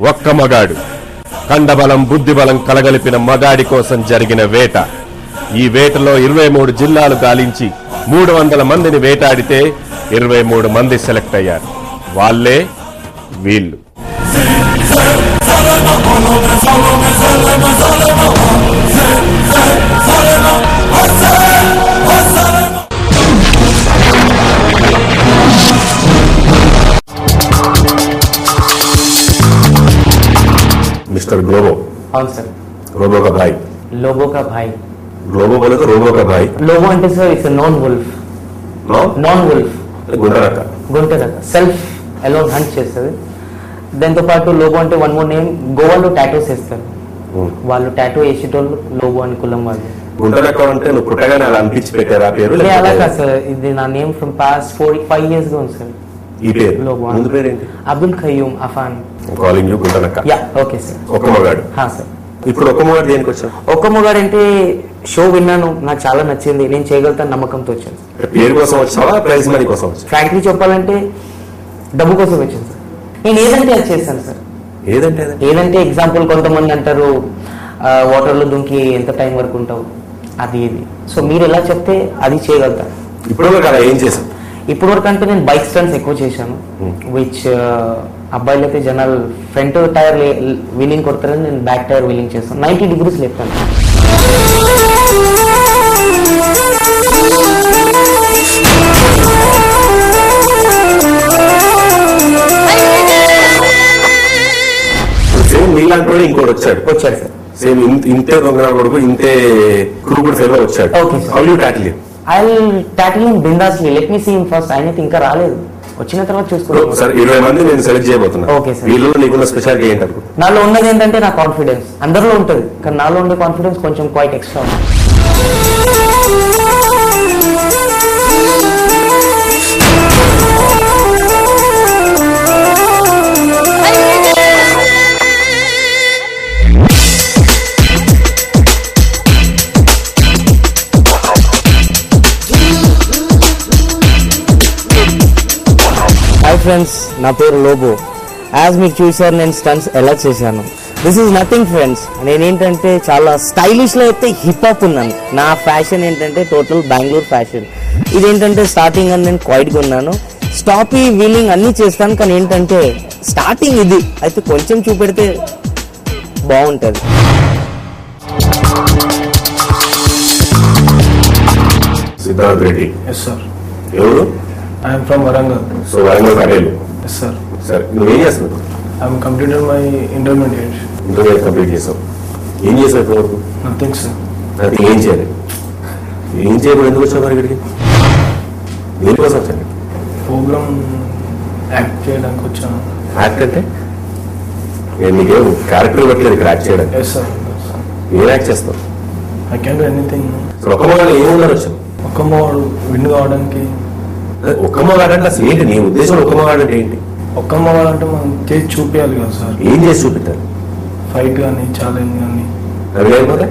ఒక్క మగాడు కండబలం బుద్ధిబలం కలగలిపిన మగాడి కోసం జరిగిన వేట. ఈ వేటలో 23 జిల్లాలు గాలించి 300 మందిని వేటాడితే 23 మంది సెలెక్ట్ అయ్యారు. వాళ్ళే వీళ్ళు. Mister Globo. हाँ सर। रोबो का भाई। लोबो का भाई। ग्लोबो बोले तो रोबो का भाई। लोबो అంటే sir it's a non wolf. non wolf. గుంటరక సెల్ఫ్ అలోన్ హంట్ చేస్తుంది. దాంతో పాటు లోబో అంటే వన్ మోర్ నేమ్. గోవాలో టాటూస్ వేస్తారు. వాళ్ళు టాటూ వేసేటోళ్ళు లోబో అని కులం వాళ్ళు. గుంటరక అంటే నువ్వు పుట్టగానే అలా అనిపించి పెట్టారు ఆ పేరు? అలా కాదు సార్, ఇది నా నేమ్ ఫ్రమ్ పాస్ట్ 45 years గా ఉంది సార్. ఈ పేరు లోబో. ముందు పేరు ఏంటి? అబ్దుల్ ఖయ్యూమ్ అఫాన్. కాలింగ్ యూ గుంటరక. Yeah okay sir. ఒక్క మగాడు. హా సార్. ఇప్పుడు ఒక్క మగాడు దేనికి వచ్చావు? ఒక్క మగాడు అంటే షో విన్నాను, నాకు చాలా నచ్చింది, నేను చేయగలుగుతాను నమ్మకంతో వచ్చాను. పేరు కోసం వచ్చావా ప్రైజ్ మనీ కోసం వచ్చావా? ఫ్రాంక్లీ చెప్పాలంటే డబ్బు కోసం వచ్చాను సార్. నేను ఏదంటే అది చేస్తాను సార్. ఏదంటే ఎగ్జాంపుల్ కొంతమంది అంటారు వాటర్లో దుంకి ఎంత టైం వరకు ఉంటావు, అది ఇది. సో మీరు ఎలా చెప్తే అది చేయగలుగుతాను. ఇప్పుడు ఏం చేశాను? ఇప్పుడు వరకు అంటే నేను బైక్ స్టంట్స్ ఎక్కువ చేశాను. విచ్ అబ్బాయిలు అయితే జనాలు ఫ్రంట్ టైర్ వీలింగ్ కొడతారని నేను బ్యాక్ టైర్ వీలింగ్ చేస్తాను. 90 degrees లేపుతాను. నీలాంటి ఇంకోటి వచ్చాడు సార్. సేమ్ ఇంతే దొంగ కొడుకు ఇంతే కురుకుడు ఫెలో వచ్చాడు. ఐ టాకిల్ హిమ్ బిందాస్లీ. Let me see him first. ఆయన ఇంకా రాలేదు, వచ్చిన తర్వాత చూసుకోవాలి. సార్ 20 మంది నేను సెలెక్ట్ చేయబోతున్నా. Okay sir. వీళ్ళలో నీకున్న స్పెషాలిటీ ఏంటి? నాలో ఉన్నది ఏంటంటే నా కాన్ఫిడెన్స్. అందరిలో ఉంటుంది, కానీ నాలో ఉండే కాన్ఫిడెన్స్ కొంచెం క్వైట్ ఎక్స్ట్రా. హాయ్ ఫ్రెండ్స్, నా పేరు లోబో. యాజ్ మీకు చూసారు నేను స్టంట్స్ ఎలా చేశాను. This is nothing friends. నేనేంటంటే చాలా స్టైలిష్లో అయితే హిప్ హాప్ ఉన్నాను. నా ఫ్యాషన్ ఏంటంటే టోటల్ బెంగళూరు ఫ్యాషన్. ఇదేంటంటే స్టార్టింగ్ అని నేను క్వైట్గా ఉన్నాను. స్టాపీ వీలింగ్ అన్నీ చేస్తాను, కానీ ఏంటంటే స్టార్టింగ్ ఇది అయితే కొంచెం చూపెడితే బాగుంటుంది. సిద్ధార్థ్ రెడ్డి. Yes sir. ఎవరు? I am from Warangal. So Warangal Karelu. Yes sir. Sir, నువ్వు ఏం చేస్తున్నావు? I am completed my intermediate. Intermediate complete చేసావు. ఏం చేసావు ఇప్పుడు వరకు? Nothing sir. అది ఏం చేయాలి? ఏం చేయకుండా ఎందుకు వచ్చావు మరి ఇక్కడికి? దేనికోసం వచ్చాను? ప్రోగ్రామ్ యాక్ట్ చేయడానికి వచ్చాను. యాక్ట్ అంటే నీకేం క్యారెక్టర్ పెట్టలేదు ఇక్కడ యాక్ట్ చేయడానికి? Yes sir. ఏం యాక్ట్ చేస్తావు? I can do anything. ఒక్క మగాడు ఏమున్నారు వచ్చావు? ఒక్క మగాడు విన్ కావడానికి. ఒక్క మగాడు అంటే అసలు ఏంటి నీ ఉద్దేశం? ఒక్క మగాడు అంటే ఏంటి? ఒక్క మగాడు అంటే మనం చేసి చూపించాలి కదా సార్. ఏం చేసి చూపించాలి? ఫైట్ కానీ ఛాలెంజ్ కానీ. అవి లేకపోతే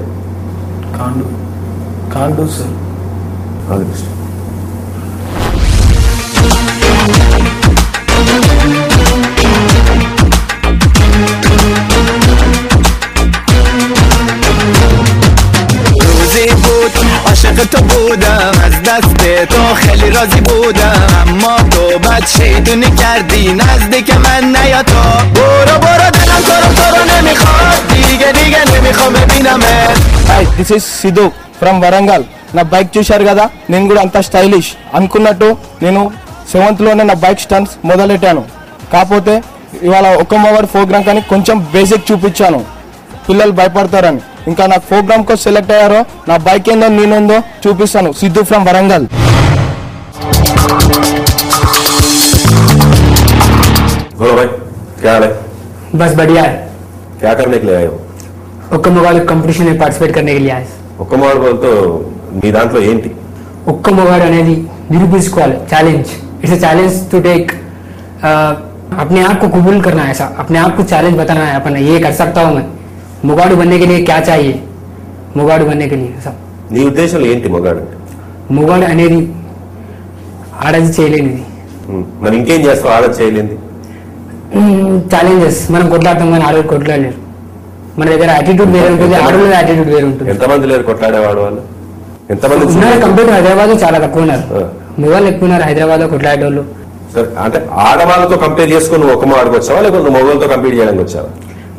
can't do sir. All the best. عاشق تو بودم از دست تو خیلی راضی بودم اما تو بد شیطونی کردی نزدیک من نیا تو برو دلم تو رو نمیخواد دیگه نمیخوام ببینمت. Hi, this is Siddhu from Warangal. నా బైక్ చూశారు కదా, నేను కూడా అంత స్టైలిష్ అనుకున్నట్టు నేను 7th లోనే నా బైక్ స్టంట్స్ మొదలెట్టాను. కాకపోతే ఇవాళ ఒక్క మగాడు ప్రోగ్రామ్ కానీ కొంచెం బేసిక్ చూపించాను, పిల్లలు భయపడతారని. ఇంకా నాకు ప్రోగ్రామ్ కోసం సెలెక్ట్ అయ్యారో నా బైక్ ఏందో నేనుందో చూపిస్తాను. సిద్ధు ఫ్రమ్ వరంగల్. बस बढ़िया है. क्या करने के लिए आए हो? ఒక్క మొగాడు कंपटीशन में पार्टिसिपेट करने के लिए आए. ఒక్క మగాడు బోల్తో నీ దాంట్లో ఏంటి? ఒక్క మొగాడు అనేది నిరూపించుకోవాలి. Challenge. It's a challenge to take. अपने आप को कबूल करना है, ऐसा अपने आप को चैलेंज बताना है, अपन ये कर सकता हूँ मैं. మొగాడు बनने के लिए क्या चाहिए? మొగాడు बनने के लिए सब. నీ ఉద్దేశంలో ఏంటి మొగాడు? మొగాడు అనేది ఆడది చేయలేనిది. మరి ఇంకేం చేస్తావు ఆడది చేయలేనిది? ఛాలెంజెస్ మనం కొట్లాడతాం కానీ ఆడవాళ్ళు కొట్లాడలేరు. మన దగ్గర యాటిట్యూడ్ వేరే ఉంటుంది, ఆడవాళ్ళ యాటిట్యూడ్ వేరే ఉంటుంది. ఎంతమంది లేరు కొట్లాడేవాడు వాళ్ళు? ఎంతమంది ఉన్నారు? కంప్యూటర్ హైదరాబాద్ లో చాలా తక్కువ ఉన్నారు, మొగోళ్ళు ఎక్కువ ఉన్నారు హైదరాబాద్ లో కొట్లాడేటోళ్ళు. అంటే ఆడవాళ్ళతో కంపేర్ చేసుకుని నువ్వు ఒక మాటకు వచ్చావా లేకపోతే మొగోళ్ళతో కంపేర్ చేయడానికి వచ్చావా?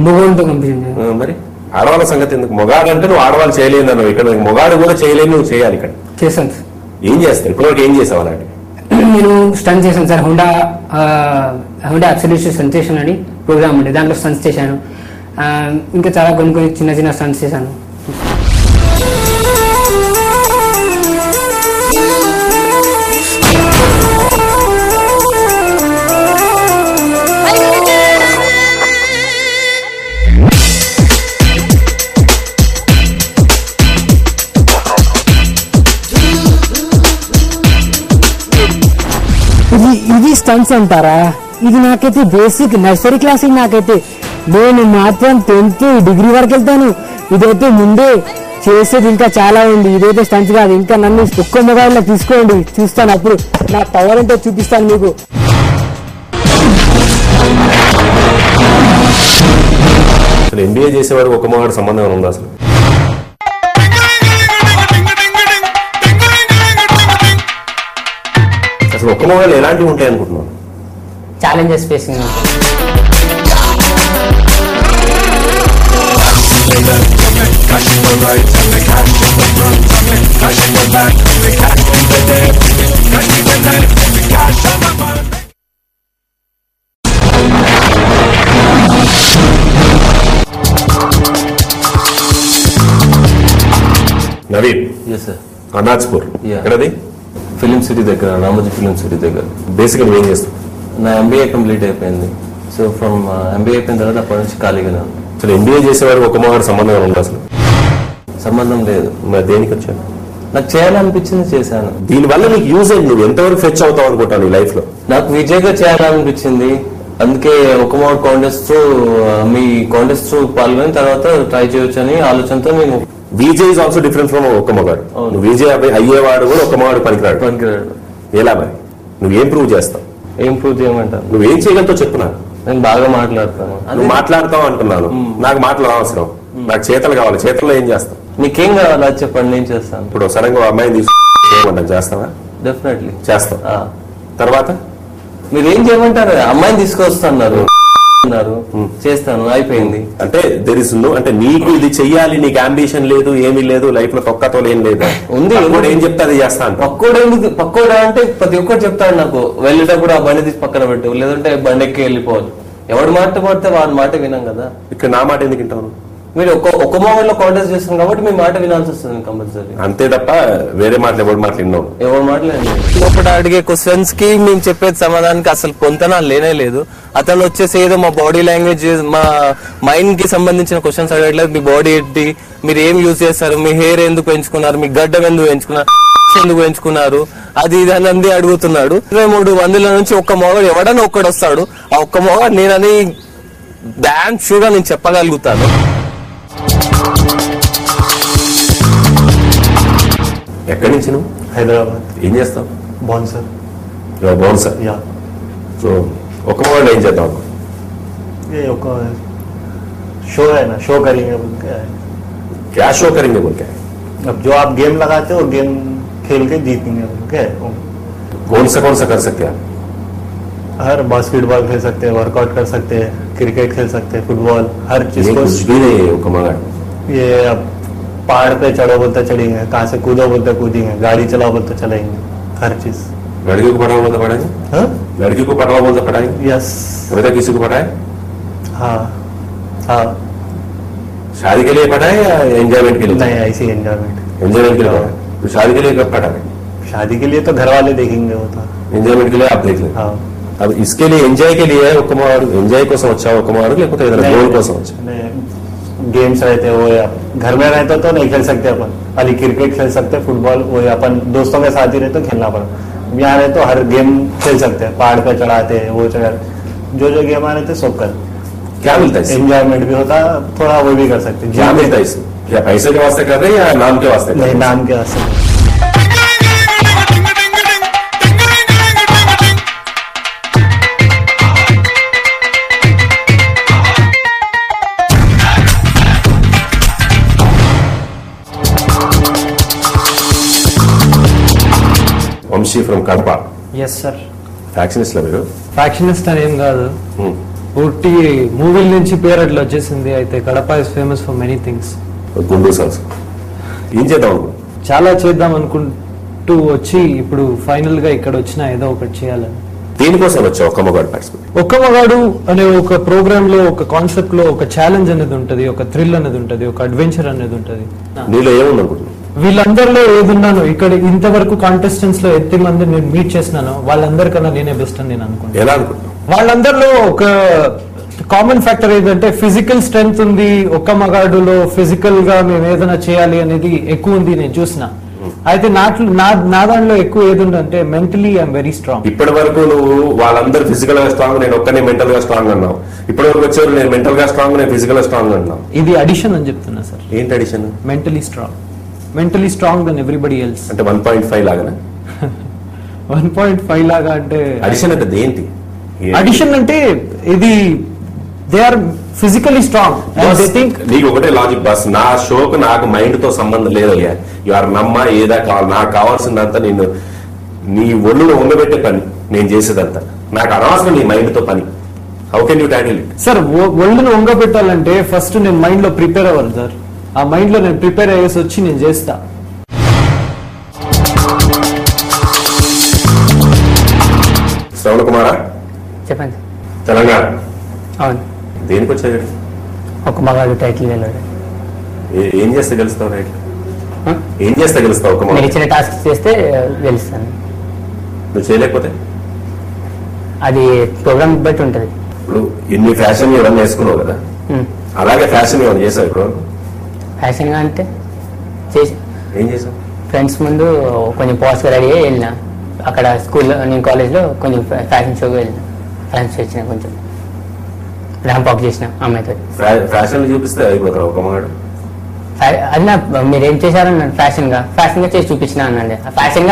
మొగోళ్ళతో కంపెనీ. మరి ఆడవాళ్ళ సంగతి ఎందుకు? మొగాడు అంటే నువ్వు ఆడవాళ్ళు చేయలేదు అన్నావు, ఇక్కడ మొగాడు కూడా చేయలేని నువ్వు చేయాలి. ఇక్కడ చేశాను సార్. ఏం చేస్తావు ఇప్పటివరకు? ఏం చేసావు అలాంటి? నేను స్టంట్ చేశాను సార్. హోండా అబ్సల్యూట్ సెన్సేషన్ అని ప్రోగ్రామ్ ఉండే, దాంట్లో స్టంట్స్ చేశాను. ఇంకా చాలా కొన్ని చిన్న చిన్న స్టంట్స్ చేశాను. ఇది స్టంట్స్ అంటారా? ఇది నాకైతే బేసిక్ నర్సరీ క్లాస్. నాకైతే నేను మాత్రం 10th డిగ్రీ వరకు వెళ్తాను. ఇదైతే ముందే చేసేది ఇంకా చాలా ఉంది. ఇదైతే స్టంట్స్ కాదు. ఇంకా నన్ను ఒక్క మొబైల్లో తీసుకోండి, చూస్తాను. అప్పుడు నా పవర్ అంటే చూపిస్తాను మీకు. అసలు ఎంబీఏ చేసేవాడు ఒక మొగాడు సంబంధం ఉందా అసలు? అసలు ఒక్క మొగాళ్ళు ఎలాంటివి ఉంటాయి అనుకుంటున్నాను? Challenges facing. నవీన్, అనాజ్పూర్ ఎక్కడది? ఫిలిం సిటీ దగ్గర, రామోజీ ఫిలిం సిటీ దగ్గర. బేసిక్గా నువ్వేం చేస్తావు? నా ఎంబీఏ కంప్లీట్ అయిపోయింది. సో ఫ్రమ్ ఎంబీఏ అయిపోయిన తర్వాత అప్పటి నుంచి ఖాళీగా. అసలు ఎంబీఏ చేసేవాడు ఒక మొగాడు సంబంధం ఉందా అసలు? సంబంధం లేదు. మరి దేనికి వచ్చాను? నాకు చేయాలనిపించింది చేశాను. దీనివల్ల నీకు యూజ్ అయింది, నువ్వు ఎంతవరకు ఫెచ్ అవుతావు అనుకుంటాను ఈ లైఫ్ లో? నాకు విజయ్గా చేయాలనిపించింది, అందుకే ఒక మోడ్ కాంటెస్ట్ మీ కాంటెస్ట్ పాల్గొని తర్వాత ట్రై చేయొచ్చు అని ఆలోచనతో నేను. Vijay is also different from ఒక్క మగాడు. నువ్వు విజయ్ అయ్యేవాడు కూడా ఒక మగాడు పనికిరాడు. ఎలా మరి? నువ్వేం ప్రూవ్ చేస్తావు? ఏం ప్రూవ్ చేయమంటారు? నువ్వేం చేయగలతో చెప్పు. నేను బాగా మాట్లాడతాను. నువ్వు మాట్లాడతావు అంటున్నాను. నాకు మాటలు అవసరం, నాకు చేతలు కావాలి. చేతల్లో ఏం చేస్తావు? నీకేం కావాలి అది చెప్పండి, నేను చేస్తాను. ఇప్పుడు సడన్గా అమ్మాయిని తీసుకుంటాను, చేస్తావా? డెఫినెట్లీ చేస్తావు. తర్వాత మీరు ఏం చేయమంటారు? అమ్మాయిని తీసుకొస్తున్నారు, చేస్తాను, అయిపోయింది. అంటే అంటే నీకు ఇది చెయ్యాలి, నీకు అంబిషన్ లేదు, ఏమీ లేదు లైఫ్ లో, తొక్కతో ఏం లేదు ఉంది. ఏం చెప్తా అది చేస్తాను. పక్కోడా అంటే ప్రతి ఒక్కరు చెప్తాడు నాకు, వెళ్ళేటప్పుడు ఆ బండి తీసి పక్కన పెట్టు, లేదంటే బండి ఎక్కి వెళ్ళిపోవాలి. ఎవడు మాట పడితే వాడి మాట వినాం కదా. ఇక్కడ నా మాట ఎందుకు వింటాను? మీరు ఒక మొబైల్లో కాంటాక్ట్ చేస్తాం కాబట్టి మీ మాట వినాల్సి వస్తుంది కంపల్సరీ. అంతే తప్ప వేరే మాటలు ఎవరి మాటలు విన్నావు? ఎవరి మాటలు లోపల అడిగే క్వశ్చన్స్ కి మేము చెప్పేది సమాధానానికి అసలు పొంతన లేనే లేదు. అతను వచ్చేసి ఏదో మా బాడీ లాంగ్వేజ్, మా మైండ్ కి సంబంధించిన క్వశ్చన్స్ అడగట్లేదు. మీ బాడీ ఏంటి, మీరు ఏం యూజ్ చేస్తారు, మీ హెయిర్ ఎందుకు పెంచుకున్నారు, మీ గడ్డం ఎందుకు పెంచుకున్నారు, ఎందుకు పెంచుకున్నారు, అది ఇది అని అంది అడుగుతున్నాడు. 23 మందిల నుంచి ఒక్క మొగడు ఎవడన్నా ఒక్కడు వస్తాడు. ఆ ఒక్క మొగడు నేనని డామ్ షూర్ గా నేను చెప్పగలుగుతాను. ఎక్కడి నుంచి నువ్వు? హైదరాబాద్. ఏం చేస్తావు? బౌన్సర్. బౌన్సర్. యా. సో ఒక మొబైల్ ఏం చేద్దాం? ये शो है ना, शो करेंगे बोल के। क्या शो करेंगे बोल के? अब जो आप गेम लगाते हो गेम खेल के जीतेंगे बोल के। कौन सा कर सकते हैं? हर बास्केटबॉल खेल सकते हैं, वर्कआउट कर सकते हैं, क्रिकेट खेल सकते हैं, फुटबॉल, हर चीज को। कुछ भी नहीं है कमागा। ये अब पहाड़ पे चढ़ो बोलते चढ़ेंगे, कहाँ से कूदो बोलते कूदेंगे, गाड़ी चलाओ बोलते चलाएंगे, हर चीज। लड़की को पढ़ाओ बोलते पढ़ाएंगे? हाँ? लड़की को पढ़ाओ बोलते पढ़ाएंगे? यस। अभी तक किसी को पढ़ाए? हाँ हाँ। शादी के लिए पढ़ाए या एंजॉयमेंट के लिए? नहीं, ऐसी एंजॉयमेंट के लिए पढ़ाए। तो शादी के लिए कब पढ़ाए? शादी के लिए तो घर वाले देखेंगे वो तो। एंजॉयमेंट के लिए आप देख लें। हाँ। अब इसके लिए ఎంజాయ్ के लिए ఒక మారు ఎంజాయ్ కోసం వచ్చావు, ఒక మారు లేకపోతే ఏదైనా గోల్ కోసం వచ్చావు? गेम्स रहते वो या घर में रहते तो नहीं खेल सकते अपन, खाली क्रिकेट खेल सकते, फुटबॉल वो अपन दोस्तों के साथ ही रहते तो खेलना पड़ा। यहाँ रहे तो हर गेम खेल सकते हैं, पहाड़ पे चढ़ाते हैं, वो चढ़ा जो गेम आ रहे थे सब कर। क्या मिलता है? एंजॉयमेंट भी होता, थोड़ा वो भी कर सकते। क्या मिलता है इससे? क्या पैसे के वास्ते कर रहे हैं या नाम के वास्ते? नहीं, नाम के वास्ते। Vamshi from Kadapa. Yes sir. ఫ్యాక్షనిస్ట్లా మీరు? ఫ్యాక్షనిస్ట్ అని ఏం కాదు, పూర్తి మూవీల నుంచి పేరు అట్లా వచ్చేసింది. అయితే Kadapa is famous for many things. గుండూ సాల్స్ ఏం చేద్దాం అనుకో? చాలా చేద్దాం అనుకుంటూ వచ్చి ఇప్పుడు ఫైనల్ గా ఇక్కడ వచ్చిన ఏదో ఒకటి చేయాలని. దేనికోసం వచ్చా ఒక్క మగాడు పార్టిసిపేట్? ఒక్క మగాడు అనే ఒక ప్రోగ్రామ్ లో ఒక కాన్సెప్ట్ లో ఒక ఛాలెంజ్ అనేది ఉంటది, ఒక థ్రిల్ అనేది ఉంటది, ఒక అడ్వెంచర్ అనేది ఉంటది. నీలో ఏముంది అనుకుంటున్నావు? వీళ్ళందరిలో ఏదున్నాను ఇక్కడ ఇంతవరకు కాంటెస్టెంట్స్ లో ఎత్తి మంది నేను మీట్ చేసినాను, వాళ్ళందరికన్నా నేనే బెస్ట్ అని నేను అనుకుంటాను. ఎలా అనుకుంటున్నావు? వాళ్ళందరిలో ఒక కామన్ ఫ్యాక్టర్ ఏంటంటే ఫిజికల్ స్ట్రెంగ్త్ ఉంది. ఒక్క మగాడులో ఫిజికల్ గా మేము ఏదైనా చేయాలి అనేది ఎక్కువ ఉంది నేను చూసిన. అయితే నా దాంట్లో ఎక్కువ ఏది ఉందంటే మెంటలీ ఐఎమ్ వెరీ స్ట్రాంగ్. ఇప్పటి వరకు నువ్వు వాళ్ళందరూ ఫిజికల్ గా స్ట్రాంగ్, నేను ఒక్కనే మెంటల్ గా స్ట్రాంగ్ అన్నావు. ఇప్పటి వరకు వచ్చేవారు నేను మెంటల్ గా స్ట్రాంగ్, నేను ఫిజికల్ గా స్ట్రాంగ్ అన్నావు. ఇది అడిషన్ అని చెప్తున్నా సార్. ఏంటి audition? Mentally strong than everybody else. అంటే 1.5 లాగానా? 1.5 లాగా అంటే అడిషన్ అంటే ఏంటి? అడిషన్ అంటే ఇది దే ఆర్ ఫిజికలీ స్ట్రాంగ్. నీకు ఒకటే లాజిక్ బాస్, నా షోకు నాకు మైండ్ తో సంబంధం లేదయ్యా. యు ఆర్ నమ్మ ఏదా కావాలి, నాకు కావాల్సిందంతా నేను నీ ఒళ్ళును ఉండబెట్టే పని నేను చేసేదంతా. నాకు అనవసరం నీ మైండ్ తో పని. How can you handle it? Sir ఒళ్ళును వంగబెట్టాలంటే ఫస్ట్ నేను మైండ్ లో ప్రిపేర్ అవ్వాలి సార్. ఆ మైండ్ లో నేను ప్రిపేర్ అయ్యేసి వచ్చి నేను చేస్తా. శ్రవణ కుమారా, చెప్పండి. తెలంగాణ అవును. దేనికి వచ్చాడు? ఒక మగాడు టైటిల్ వెళ్ళాడు. ఏం చేస్తే గెలుస్తావు? రైట్, ఏం చేస్తే గెలుస్తావు? ఒక మీరు ఇచ్చిన టాస్క్ చేస్తే గెలుస్తాను. నువ్వు చేయలేకపోతే అది ప్రోగ్రామ్ బట్టి ఉంటుంది. ఇప్పుడు ఇన్ని ఫ్యాషన్ ఇవన్నీ వేసుకున్నావు కదా, అలాగే ఫ్యాషన్ ఏమైనా చేసావు ఇప్పుడు? ఫ్యాషన్గా అంటే చేసి ఏం చేసావు? ఫ్రెండ్స్ ముందు కొంచెం పోస్ట్గా రెడీ అయ్యి వెళ్ళిన. అక్కడ స్కూల్లో నేను కాలేజ్లో కొంచెం ఫ్యాషన్ షోకి వెళ్ళిన. ఫ్రెండ్స్ వచ్చిన కొంచెం ర్యాంప్ వాక్ చేసిన అమ్మాయితో. ఫ్యాషన్ చూపిస్తే అయిపోతావు ఒక మగాడు? అది మీరు ఏం చేశారన్నాడు? ఫ్యాషన్ గా చేసి చూపించిన అన్నాడు. ఫ్యాషన్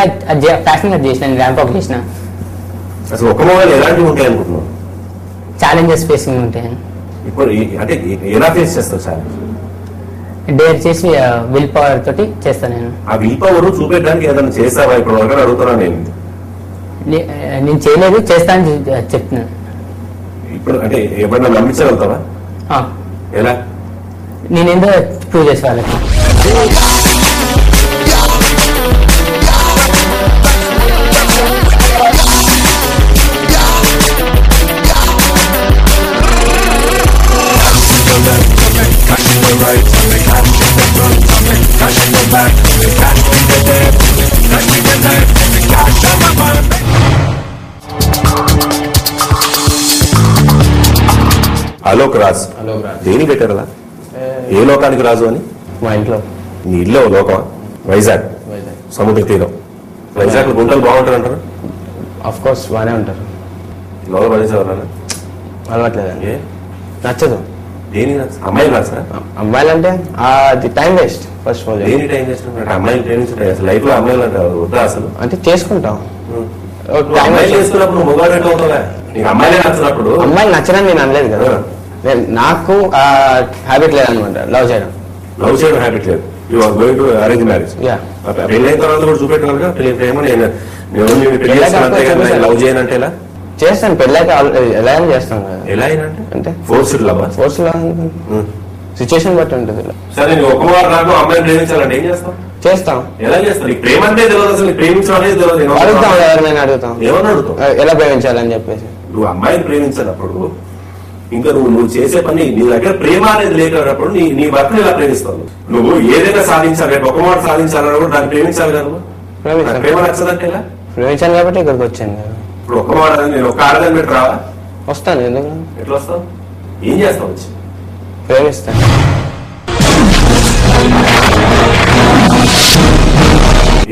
గా చేసిన, ర్యాంప్ వాక్ చేసిన. అసలు ఒక మగాడు ఎలాంటివి ఉంటాయి అనుకుంటున్నావు? ఛాలెంజెస్ ఫేసింగ్ ఉంటాయి. ఇప్పుడు అంటే ఎలా ఫేస్ చేస్తావు ఛాలెంజ్? డేర్ చేసి విల్ పవర్ తోటి చేస్తాను నేను. ఆ విల్ పవర్ చూపెట్టడానికి ఏదైనా చేస్తావా ఇప్పుడు వరకు అడుగుతున్నాను నేను. నేను చేయలేదు, చేస్తానని చెప్తున్నాను. ఇప్పుడు అంటే ఎవరైనా నమ్మించగలుగుతావా? ఎలా? నేనేందో ప్రూవ్ చేసే వాళ్ళకి. అలోక్ రాజు. దేని పెట్టారు అలా? ఏ లోకానికి రాజు అని? మా ఇంట్లో. నీ ఇల్లు లోకం? వైజాగ్ సముద్ర తీరం. వైజాగ్ గుంటలు బాగుంటారు అంటారు. ఆఫ్ కోర్స్ బాగానే ఉంటారు. లోపల పడేసేవాళ్ళ? అలవాట్లేదండి, నచ్చదు. దేని అమ్మాయిలు రాసా? అమ్మాయిలు అంటే అది time waste. First of all దేని టైం చేస్తున్నారు? అమ్మాయిలు ట్రైనింగ్ అసలు లైఫ్ లో అమ్మాయిలు అంటారు వద్దా అసలు? అంటే చేసుకుంటాం. అమ్మాయిలు చేసుకున్నప్పుడు మొబైల్ ఎట్లా అవుతుందా? నీకు అమ్మాయిలే నచ్చినప్పుడు? అమ్మాయిలు నచ్చడం నేను అనలేదు కదా. నాకు హ్యాబిట్ లేదనమాట లవ్ చేయడం. లవ్ చేయడం హ్యాబిట్ లేదు. You are going to arrange marriage. పెళ్ళైన తర్వాత కూడా చూపెట్టాలి ప్రేమ. లవ్ చేయనంటే ఎలా చేస్తాను? పెళ్ళైతే ఎలా అయినా చేస్తాను కదా. ఎలా అయినా అంటే ఫోర్స్డ్ లవ్. ఫోర్స్ సిచ్యుయేషన్ బట్టి ఉంటుంది. సరే నువ్వు ఒక వారు నాకు అమ్మాయిని ప్రేమించాలంటే ఏం చేస్తావు? చేస్తాం. ఎలా చేస్తావు? నీకు ప్రేమ అంటే తెలియదు, అసలు ప్రేమించడం అనేది తెలియదు. అడుగుతాం, ఎవరినైనా అడుగుతాం. ఏమన్నా అడుగుతావు? ఎలా ప్రేమించాలని చెప్పేసి. నువ్వు అమ్మాయిని ప్రేమించినప్పుడు ఇంకా నువ్వు చేసే పని నీ దగ్గర ప్రేమ అనేది లేకపోయినప్పుడు నీ భర్తను ఎలా ప్రేమిస్తావు? నువ్వు ఏదైనా సాధించాలి, రేపు ఒక మాట సాధించాలన్నా కూడా దాన్ని ప్రేమించాలి కదా. ప్రేమ నచ్చదంటే ఎలా? ప్రేమించాను కాబట్టి ఇక్కడికి వచ్చాను కదా. ఇప్పుడు ఒక్క మాట నేను ఒక్క ఆడదాన్ని పెట్టి రావా? వస్తాను. ఎందుకు? ఎట్లా వస్తావు? ఏం చేస్తావు వచ్చి? ప్రేమిస్తాను.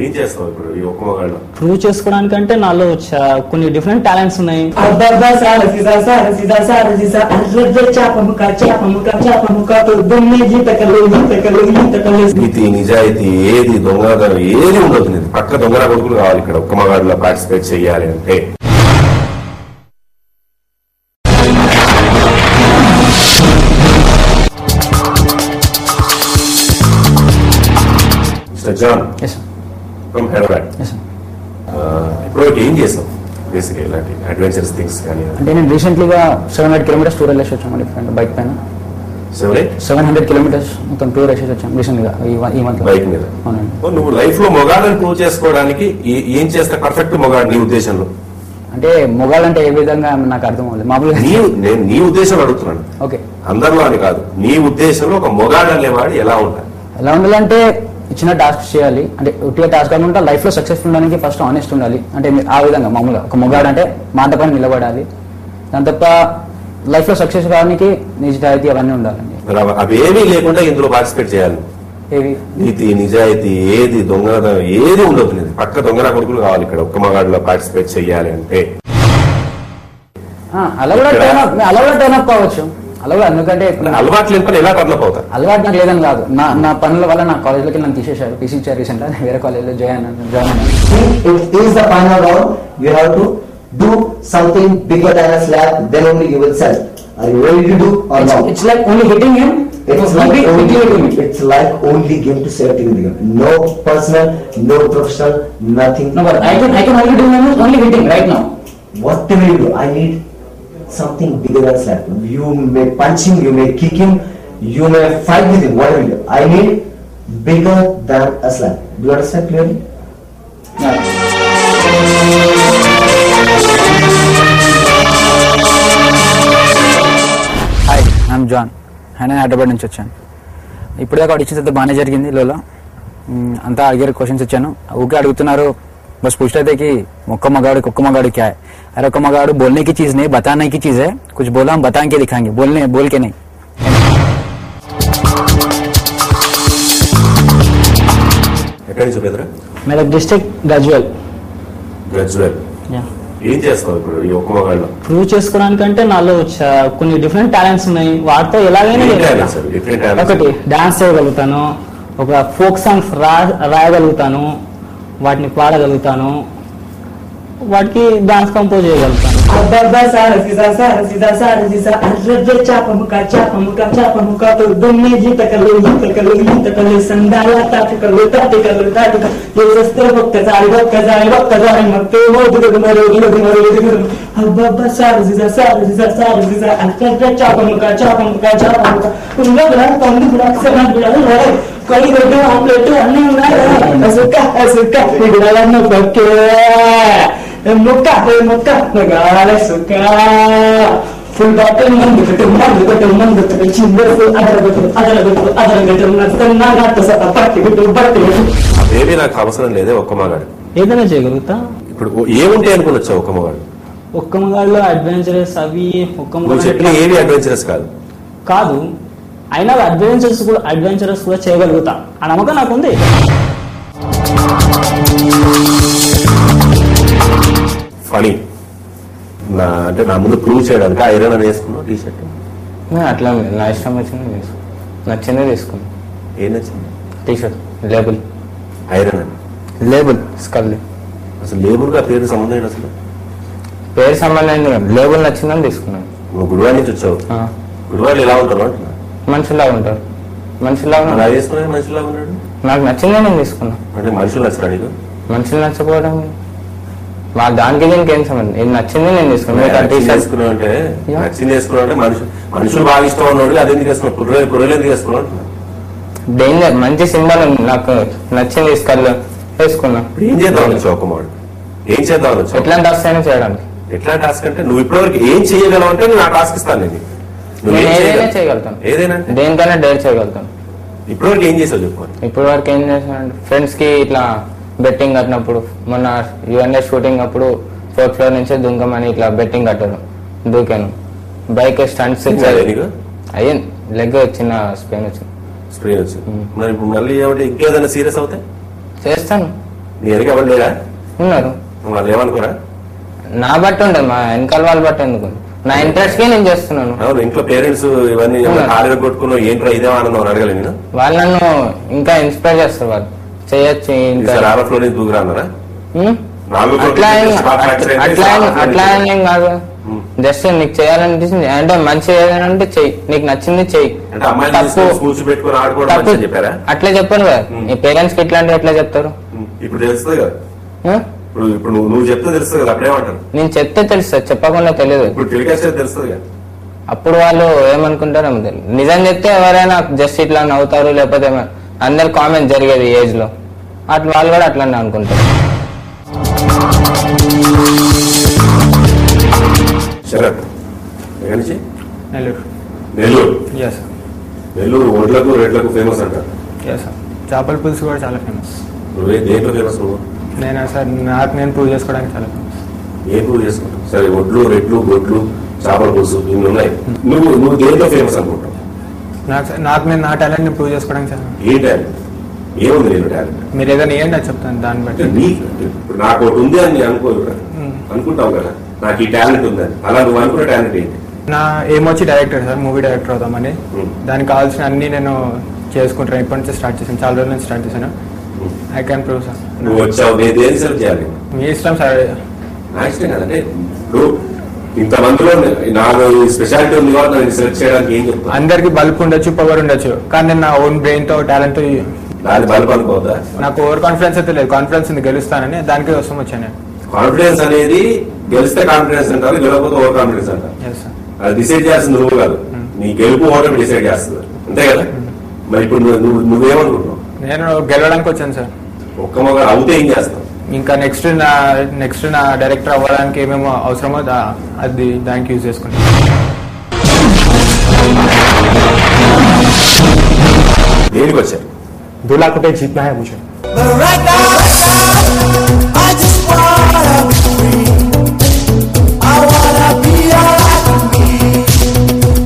ఏం చేస్తావు ఇప్పుడు ఈ ఒక్క మగాళ్ళు? ప్రూవ్ చేసుకోవడానికంటే నాలో కొన్ని డిఫరెంట్ టాలెంట్స్ ఉన్నాయి. నీతి నిజాయితీ ఏది దొంగతనం ఏది ఉండదు. నీది పక్క దొంగల కొడుకులు కావాలి ఇక్కడ ఒక్క మగాడిలో పార్టిసిపేట్ చేయాలి అంటే. John, Yes, sir. from Hyderabad. Yes, sir. ఇప్పుడు ఏం చేసాం బేసిక్గా ఇలాంటి అడ్వెంచరస్ థింగ్స్ కానీ? అంటే నేను రీసెంట్లీగా 700 కిలోమీటర్స్ టూర్ వెళ్ళేసి వచ్చామండి ఫ్రెండ్ బైక్ పైన. 700 కిలోమీటర్స్ మొత్తం టూర్ వేసేసి వచ్చాం రీసెంట్గా ఈ మంత్ బైక్ మీద. నువ్వు లైఫ్ లో మొగాళ్ళని ప్రూవ్ చేసుకోవడానికి ఏం చేస్తా పర్ఫెక్ట్ మొగాడు నీ ఉద్దేశంలో? అంటే మొగాళ్ళంటే ఏ విధంగా నాకు అర్థం అవ్వలేదు మామూలుగా. నేను నీ ఉద్దేశం అడుగుతున్నాను. ఓకే, అందరిలో అని కాదు, నీ ఉద్దేశంలో ఒక మొగాడు అనేవాడు ఎలా ఉండాలి? ఎలా ఉండాలంటే చిన్న టాస్క్ చేయాలి, అంటే ఉట్టిగా టాస్క్ కాకుండా లైఫ్ లో సక్సెస్ఫుల్ ఉండడానికి ఫస్ట్ ఆనెస్ట్ ఉండాలి. అంటే ఆ విధంగా మామూలుగా ఒక మొగాడు అంటే మాట పైన నిలబడాలి. దాని తప్ప లైఫ్ లో సక్సెస్ కావడానికి నిజాయితీ అవన్నీ ఉండాలండి. అవేమీ లేకుండా ఇందులో పార్టిసిపేట్ చేయాలి. ఏవి నీతి నిజాయితీ ఏది దొంగతనం ఏది ఉండదు. పక్క దొంగన కొడుకులు కావాలి ఇక్కడ ఒక్క మగాడిలో పార్టిసిపేట్ చేయాలి అంటే. అలా కూడా టర్న్ అప్ కావచ్చు. అలా కూడా ఎందుకంటే అలవాటు లేని పని ఎలా టర్న్ అప్ అవుతారు? అలవాటు నాకు లేదని కాదు, నా పనుల వల్ల నా కాలేజ్లోకి నన్ను తీసేశారు, పీసీ ఇచ్చారు రీసెంట్ గా. వేరే కాలేజ్లో join do something bigger than a slab, then only you will sell. Are you ready to do or not? It's like only hitting him. It's like only game to sell to you. No personal, no professional, nothing. No, but I can only do only hitting right now. Whatever you do, I need something bigger than slab. You may punch him, you may kick him, you may fight with him, whatever you do. I need bigger than a slab. Do you understand clearly? Yeah. Hi, I'm John. నేను హైదరాబాద్ నుంచి వచ్చాను. ఇప్పుడు దాకా auditions అంతా బాగానే జరిగింది. లోలో అంతా అడిగారు, క్వశ్చన్స్ ఇచ్చాను. ఊకే అడుగుతున్నారు बस पूछ रहे थे कि मुक्का मगाड़ कुक्का मगाड़ क्या है. अरे कुक्का मगाड़ बोलने की चीज नहीं, बताने की चीज है. कुछ बोला हम बता के दिखाएंगे, बोल के नहीं. मेरा डिस्ट्रिक्ट గ్రాడ్యుయేట్. ఏం చేస్తావు ఇప్పుడు ఈ ఒక్క మగాళ్ళలో? ప్రూవ్ చేసుకోవడానికంటే నాలో కొన్ని డిఫరెంట్ టాలెంట్స్ ఉన్నాయి. వాటితో ఎలాగైనా ఒకటి డాన్స్ చేయగలుగుతాను, ఒక ఫోక్ సాంగ్స్ రాయగలుగుతాను, వాటిని పాడగలుగుతాను, వాటికి డాన్స్ కంపోజ్ చేయగలుగుతాను. కడిగడ్డు ఆమ్లెట్ అన్ని ఉన్నాయి. ముక్క సుక్క ఫుల్ బాటిల్ మందు చిందరు అదేవి నాకు అవసరం లేదే ఒక్క మగాడు. ఏదైనా చేయగలుగుతా. ఇప్పుడు ఏముంటాయి అనుకుని వచ్చావు ఒక్క మగాడు? ఒక్క మగాడులో అడ్వెంచరస్ అవి ఒక్క చెప్పిన ఏవి అడ్వెంచరస్ కాదు. అయినా అడ్వెంచరస్ కూడా చేయగలుగుతా ఆ నమ్మకం నాకుంది. ఫనీ అంటే నా ముందు ప్రూవ్ చేయడానికి ఐరన్ అని వేసుకున్నావు టీ షర్ట్? అట్లా నా ఇష్టం వచ్చింది నచ్చిందే తీసుకున్నా. ఏం నచ్చింది? టీ షర్ట్ లేబుల్ ఐరన్ అని లేబుల్ స్కల్. అసలు లేబుల్ గా పేరు సంబంధం ఏంటి? అసలు పేరు సంబంధం లేబుల్ నచ్చిందని తీసుకున్నాను. నువ్వు గుడివాడ నుంచి వచ్చావు. గుడివాడలు ఎలా ఉంటారు అంటున్నా? మనుషుల్లాగా ఉంటారు. మనుషుల్లాగా వేసుకున్నాడు. మనుషుల్లాగా ఉన్నాడు. నాకు నచ్చిందే నేను తీసుకున్నా. అంటే మనుషులు నచ్చరా నీకు? మనుషులు నచ్చకపోవడం మా దానికి దీనికి ఏం సంబంధం. ఇది నచ్చింది నేను తీసుకున్నాను. తీసుకున్నావు అంటే నచ్చింది వేసుకున్నావు అంటే మనుషులు బాగా ఇష్టం ఉన్నాడు. అది ఎందుకు వేసుకున్నావు? పుర్రెలు ఎందుకు వేసుకున్నావు? డేంజర్ మంచి సింబల్ నాకు నచ్చింది తీసుకెళ్ళి వేసుకున్నా. ఏం చేద్దాం వచ్చావు ఒక మోడు? ఏం చేద్దాం వచ్చావు? ఎట్లాంటి టాస్క్ అయినా చేయడానికి. ఎట్లాంటి టాస్క్ అంటే నువ్వు ఇప్పటివరకు ఏం చేయగలవు అంటే నేను ఆ టాస్క్ ఇస్తాను. నేను ఏదైనా చేయగలుగుతాను. ఏదైనా దేనికైనా డేర్ చేయగలుగుతాను. ఇప్పటివరకు ఏం చేసావు చెప్పు. ఇప్పటి వరకు ఏం చేశాను, ఫ్రెండ్స్ కి ఇట్లా బెట్టింగ్ కట్టినప్పుడు మొన్న యుఎన్ఏ షూటింగ్ అప్పుడు 4th ఫ్లోర్ నుంచి దుంకమని ఇట్లా బెట్టింగ్ కట్టారు, దూకాను. బైక్ స్టంట్స్ అయ్యింది, లెగ్ చిన్న స్పెయిన్ వచ్చింది. మరి ఇప్పుడు మళ్ళీ ఇంకేదైనా సీరియస్ అవుతాయి చేస్తాను. నీ వెనక ఎవరు లేరా? ఉన్నారు. వాళ్ళు ఏమనుకోరా? నా బట్టి ఉండదు, మా వెనకాల వాళ్ళ బట్టి ఎందుకు, నా ఇంట్రెస్ట్ కే నేను చేస్తున్నాను. అవును, ఇంట్లో పేరెంట్స్ ఇవన్నీ కాలేజ్ కొట్టుకున్నావు ఏంట్రా ఇదే ఆనందం అడగలే నేను. వాళ్ళు నన్ను ఇంకా ఇన్స్పైర్ చేస్తారు, వాళ్ళు చేయొచ్చు ఇంకా. దూకురా అన్నారా? అట్లా ఏం కాదు, జస్ట్ నీకు చేయాలనిపించింది అంటే మంచి ఏదైనా అంటే చెయ్యి, నీకు నచ్చింది చెయ్యి. చెప్పారా? అట్లా చెప్పాను కదా, నీ పేరెంట్స్ కి ఇట్లాంటివి ఎట్లా చెప్తారు? ఇప్పుడు తెలుస్తుంది కదా, ఇప్పుడు నువ్వు చెప్తే తెలుస్తుంది కదా, అప్పుడేమంటారు? నేను చెప్తే తెలుస్తుంది, చెప్పకుండా తెలియదు. ఇప్పుడు టెలికాస్ట్ తెలుస్తుంది కదా, అప్పుడు వాళ్ళు ఏమనుకుంటారో తెలియదు. నిజం చెప్తే ఎవరైనా జస్ట్ ఇట్లా నవ్వుతారు, లేకపోతే అందరు కామెంట్ జరిగేది ఏజ్ లో, అట్లా వాళ్ళు కూడా అట్లానే అనుకుంటారు. శరత్ ఎక్కడి నుంచి? నెల్లూరు. నెల్లూరు. ఎస్ నెల్లూరు ఒడ్లకు రేట్లకు ఫేమస్ అంటారు. Yes sir. చేపల పులుసు కూడా చాలా ఫేమస్. నువ్వే దేంట్లో ఫేమస్? నువ్వు? నేను సార్ నాకు నేను ప్రూవ్ చేసుకోవడానికి చాలా ఫేమస్. ఏం ప్రూవ్ చేసుకుంటావు? సరే, ఒడ్లు, రెట్లు, గొడ్లు, చేపల పులుసు ఇన్ని ఉన్నాయి. నువ్వు దేంట్లో ఫేమస్ అనుకుంటావు? నాకు నేను నా టాలెంట్ ని ప్రూవ్ చేసుకోవడానికి చాలా. ఏ టాలెంట్? ఏముంది నేను టాలెంట్? మీరు ఏదైనా ఏంటి అది చెప్తాను, దాన్ని బట్టి. ఇప్పుడు నాకు ఒకటి ఉంది అని అనుకుంటావు కదా, నాకు ఈ టాలెంట్ ఉందని. అలా నువ్వు అనుకున్న టాలెంట్ ఏంటి? నా ఏమొచ్చి డైరెక్టర్ సార్, మూవీ డైరెక్టర్ అవుదామని. దానికి కావాల్సిన అన్ని నేను చేసుకుంటాను. ఇప్పటి నుంచి స్టార్ట్ చేశాను, చాలా రోజుల నుంచి స్టార్ట్ చేశాను. I can prove sir. నువ్వు వచ్చావు, నేను దేని సెలెక్ట్ చేయాలి? మీ ఇష్టం సార్. నా ఇష్టం కదంటే. ఇప్పుడు ఇంతమందిలో నాకు స్పెషాలిటీ ఉంది కాబట్టి నేను సెలెక్ట్ చేయడానికి ఏం చెప్తాను? అందరికి బల్బ్ ఉండొచ్చు, పవర్ ఉండొచ్చు, కానీ నేను నా ఓన్ బ్రెయిన్ తో టాలెంట్ తో దాని బల్బ్ అనుకోవద్దా? నాకు ఓవర్ కాన్ఫిడెన్స్ అయితే లేదు, కాన్ఫిడెన్స్ ఉంది, గెలుస్తానని దానికి కోసం వచ్చాను నేను. కాన్ఫిడెన్స్ అనేది గెలిస్తే కాన్ఫిడెన్స్ అంటారు, గెలవకపోతే ఓవర్ కాన్ఫిడెన్స్ అంటారు. అది డిసైడ్ చేస్తుంది నువ్వు కాదు, నీ గెలుపు ఓటమి డిసైడ్ చేస్తుంది, అంతే కదా? మరి ఇప్పుడు నువ్వేమనుకుంటున్నావు? నేను గెలవడానికి వచ్చాను సార్. ఒక్క మగ అవుతే ఏం చేస్తావు? ఇంకా నెక్స్ట్ నా డైరెక్టర్ అవ్వడానికి ఏమేమో అవసరమో అది దానికి యూజ్ చేసుకుంటాను. దేనికి వచ్చారు? 2 लाख रुपए जीतना है मुझे.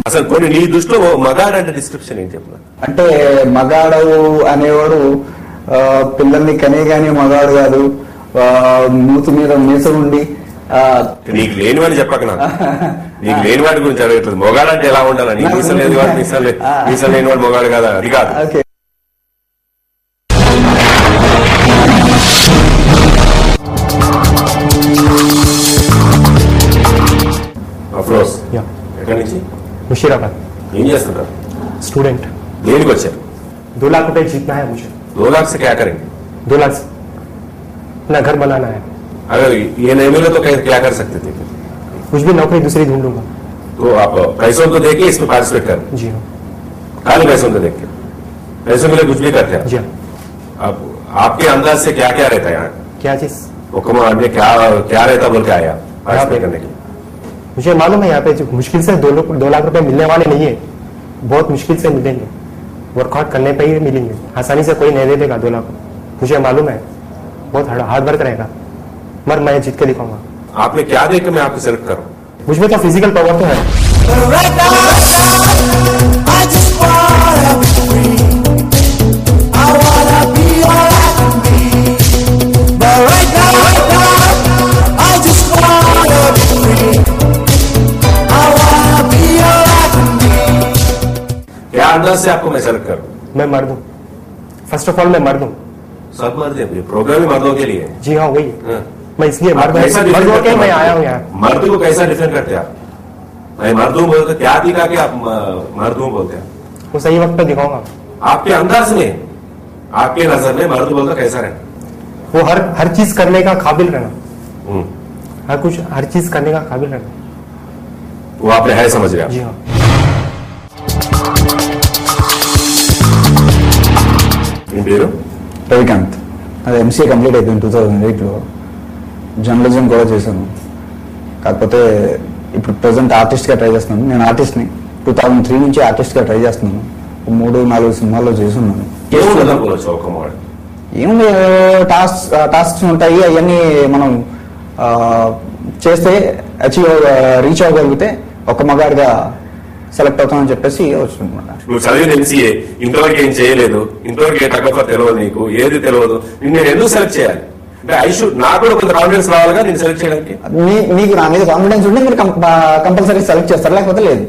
అసలు కొన్ని నీ దృష్టిలో మగాడు అంటే డిస్క్రిప్షన్ ఏంటి చెప్పిన? అంటే మగాడు అనేవాడు పిల్లల్ని కనే గానీ మగాడు కాదు, మూతి మీద మీస ఉండి. నీకు లేనివాడిని చెప్పక నాకు, నీకు లేని వాడి గురించి అడగట్లేదు. మొగాడు అంటే ఎలా ఉండాలి? నీకు మీసం లేదు వాడు, మీసం లేని వాడు మొగాడు కాదా? అది కాదు. అఫ్రోజ్ ఎక్కడి నుంచి? मुशीराबाद. ఏం చేస్తుంటారు? स्टूडेंट. దేనికి వచ్చారు? 2 लाख रुपए जीतना है मुझे. 2 लाख से क्या करेंगे? 2 लाख से अपना घर बनाना है. अगर ये नहीं मिले तो क्या कर सकते थे? कुछ भी नौकरी दूसरी ढूंढ लूंगा. तो आप पैसों को देके इसमें पार्टिसिपेट करें? जी हाँ. खाली पैसों को देख के पैसों के लिए कुछ भी करते हैं? जी हाँ. अब आपके अंदाज से क्या क्या रहता है यहाँ? क्या चीज? हुक्म में क्या रहता बोल के आया पार्टिसिपेट करने के लिए? मुझे मालूम है यहाँ पे मुश्किल से 2 लाख रुपए मिलने वाले नहीं है, बहुत मुश्किल से मिलेंगे. वर्कआउट करने पे ही मिलेंगे, आसानी से कोई नहीं दे देगा 2 लाख. मुझे मालूम है बहुत हार्ड वर्क रहेगा, मगर मैं जीत के दिखाऊंगा. आपने क्या देख के मैं आपको सेलेक्ट करूँ? मुझमें तो फिजिकल पावर तो है. क्या अंदाज से आपको मैं सेलेक्ट करूँ? मैं मर्द हूँ. फर्स्ट ऑफ ऑल मैं मर्द हूँ. सब मर्द है, प्रोग्राम ही मर्दों के लिए. जी हाँ वही. हाँ. मैं इसलिए मर्द होकर मैं आया हूँ यहाँ. मर्द को कैसा डिफेंड करते हैं आप? मैं मर्द हूँ बोलते क्या दिखा के आप मर्द हूँ बोलते हैं? वो सही वक्त पे दिखाऊंगा. आपके अंदाज में, आपके नजर में मर्द बोलता कैसा रहना? वो हर चीज करने का काबिल रहना. हर चीज करने का काबिल रहना. वो आपने है समझ रहे? जी हाँ. పేరు రవికాంత్. అది ఎంసీఏ కంప్లీట్ అయిపోయింది 2008లో. జర్నలిజం కూడా చేశాను, కాకపోతే ఇప్పుడు ప్రజెంట్ ఆర్టిస్ట్గా ట్రై చేస్తున్నాను. నేను ఆర్టిస్ట్ని 2003 నుంచి ఆర్టిస్ట్గా ట్రై చేస్తున్నాను. 3-4 సినిమాల్లో చేస్తున్నాను. ఏముంది, టాస్క్స్ ఉంటాయి, అవన్నీ మనం చేస్తే రీచ్ అవ్వగలిగితే ఒక మగాడిగా సెలెక్ట్ అవుతామని చెప్పేసి వస్తుందన్నమాట. నువ్వు చదివిన ఎంసీఏ, ఇంతవరకు ఏం చేయలేదు, ఇంతవరకు ఏ తక్కువ తెలియదు, నీకు ఏది తెలియదు, నేను ఎందుకు సెలెక్ట్ చేయాలి? అంటే నాకు కూడా కొంత కాన్ఫిడెన్స్ రావాలిగా నేను సెలెక్ట్ చేయడానికి. మీకు నా మీద కాన్ఫిడెన్స్ ఉంటే మీరు కంపల్సరీ సెలెక్ట్ చేస్తారు, లేకపోతే లేదు.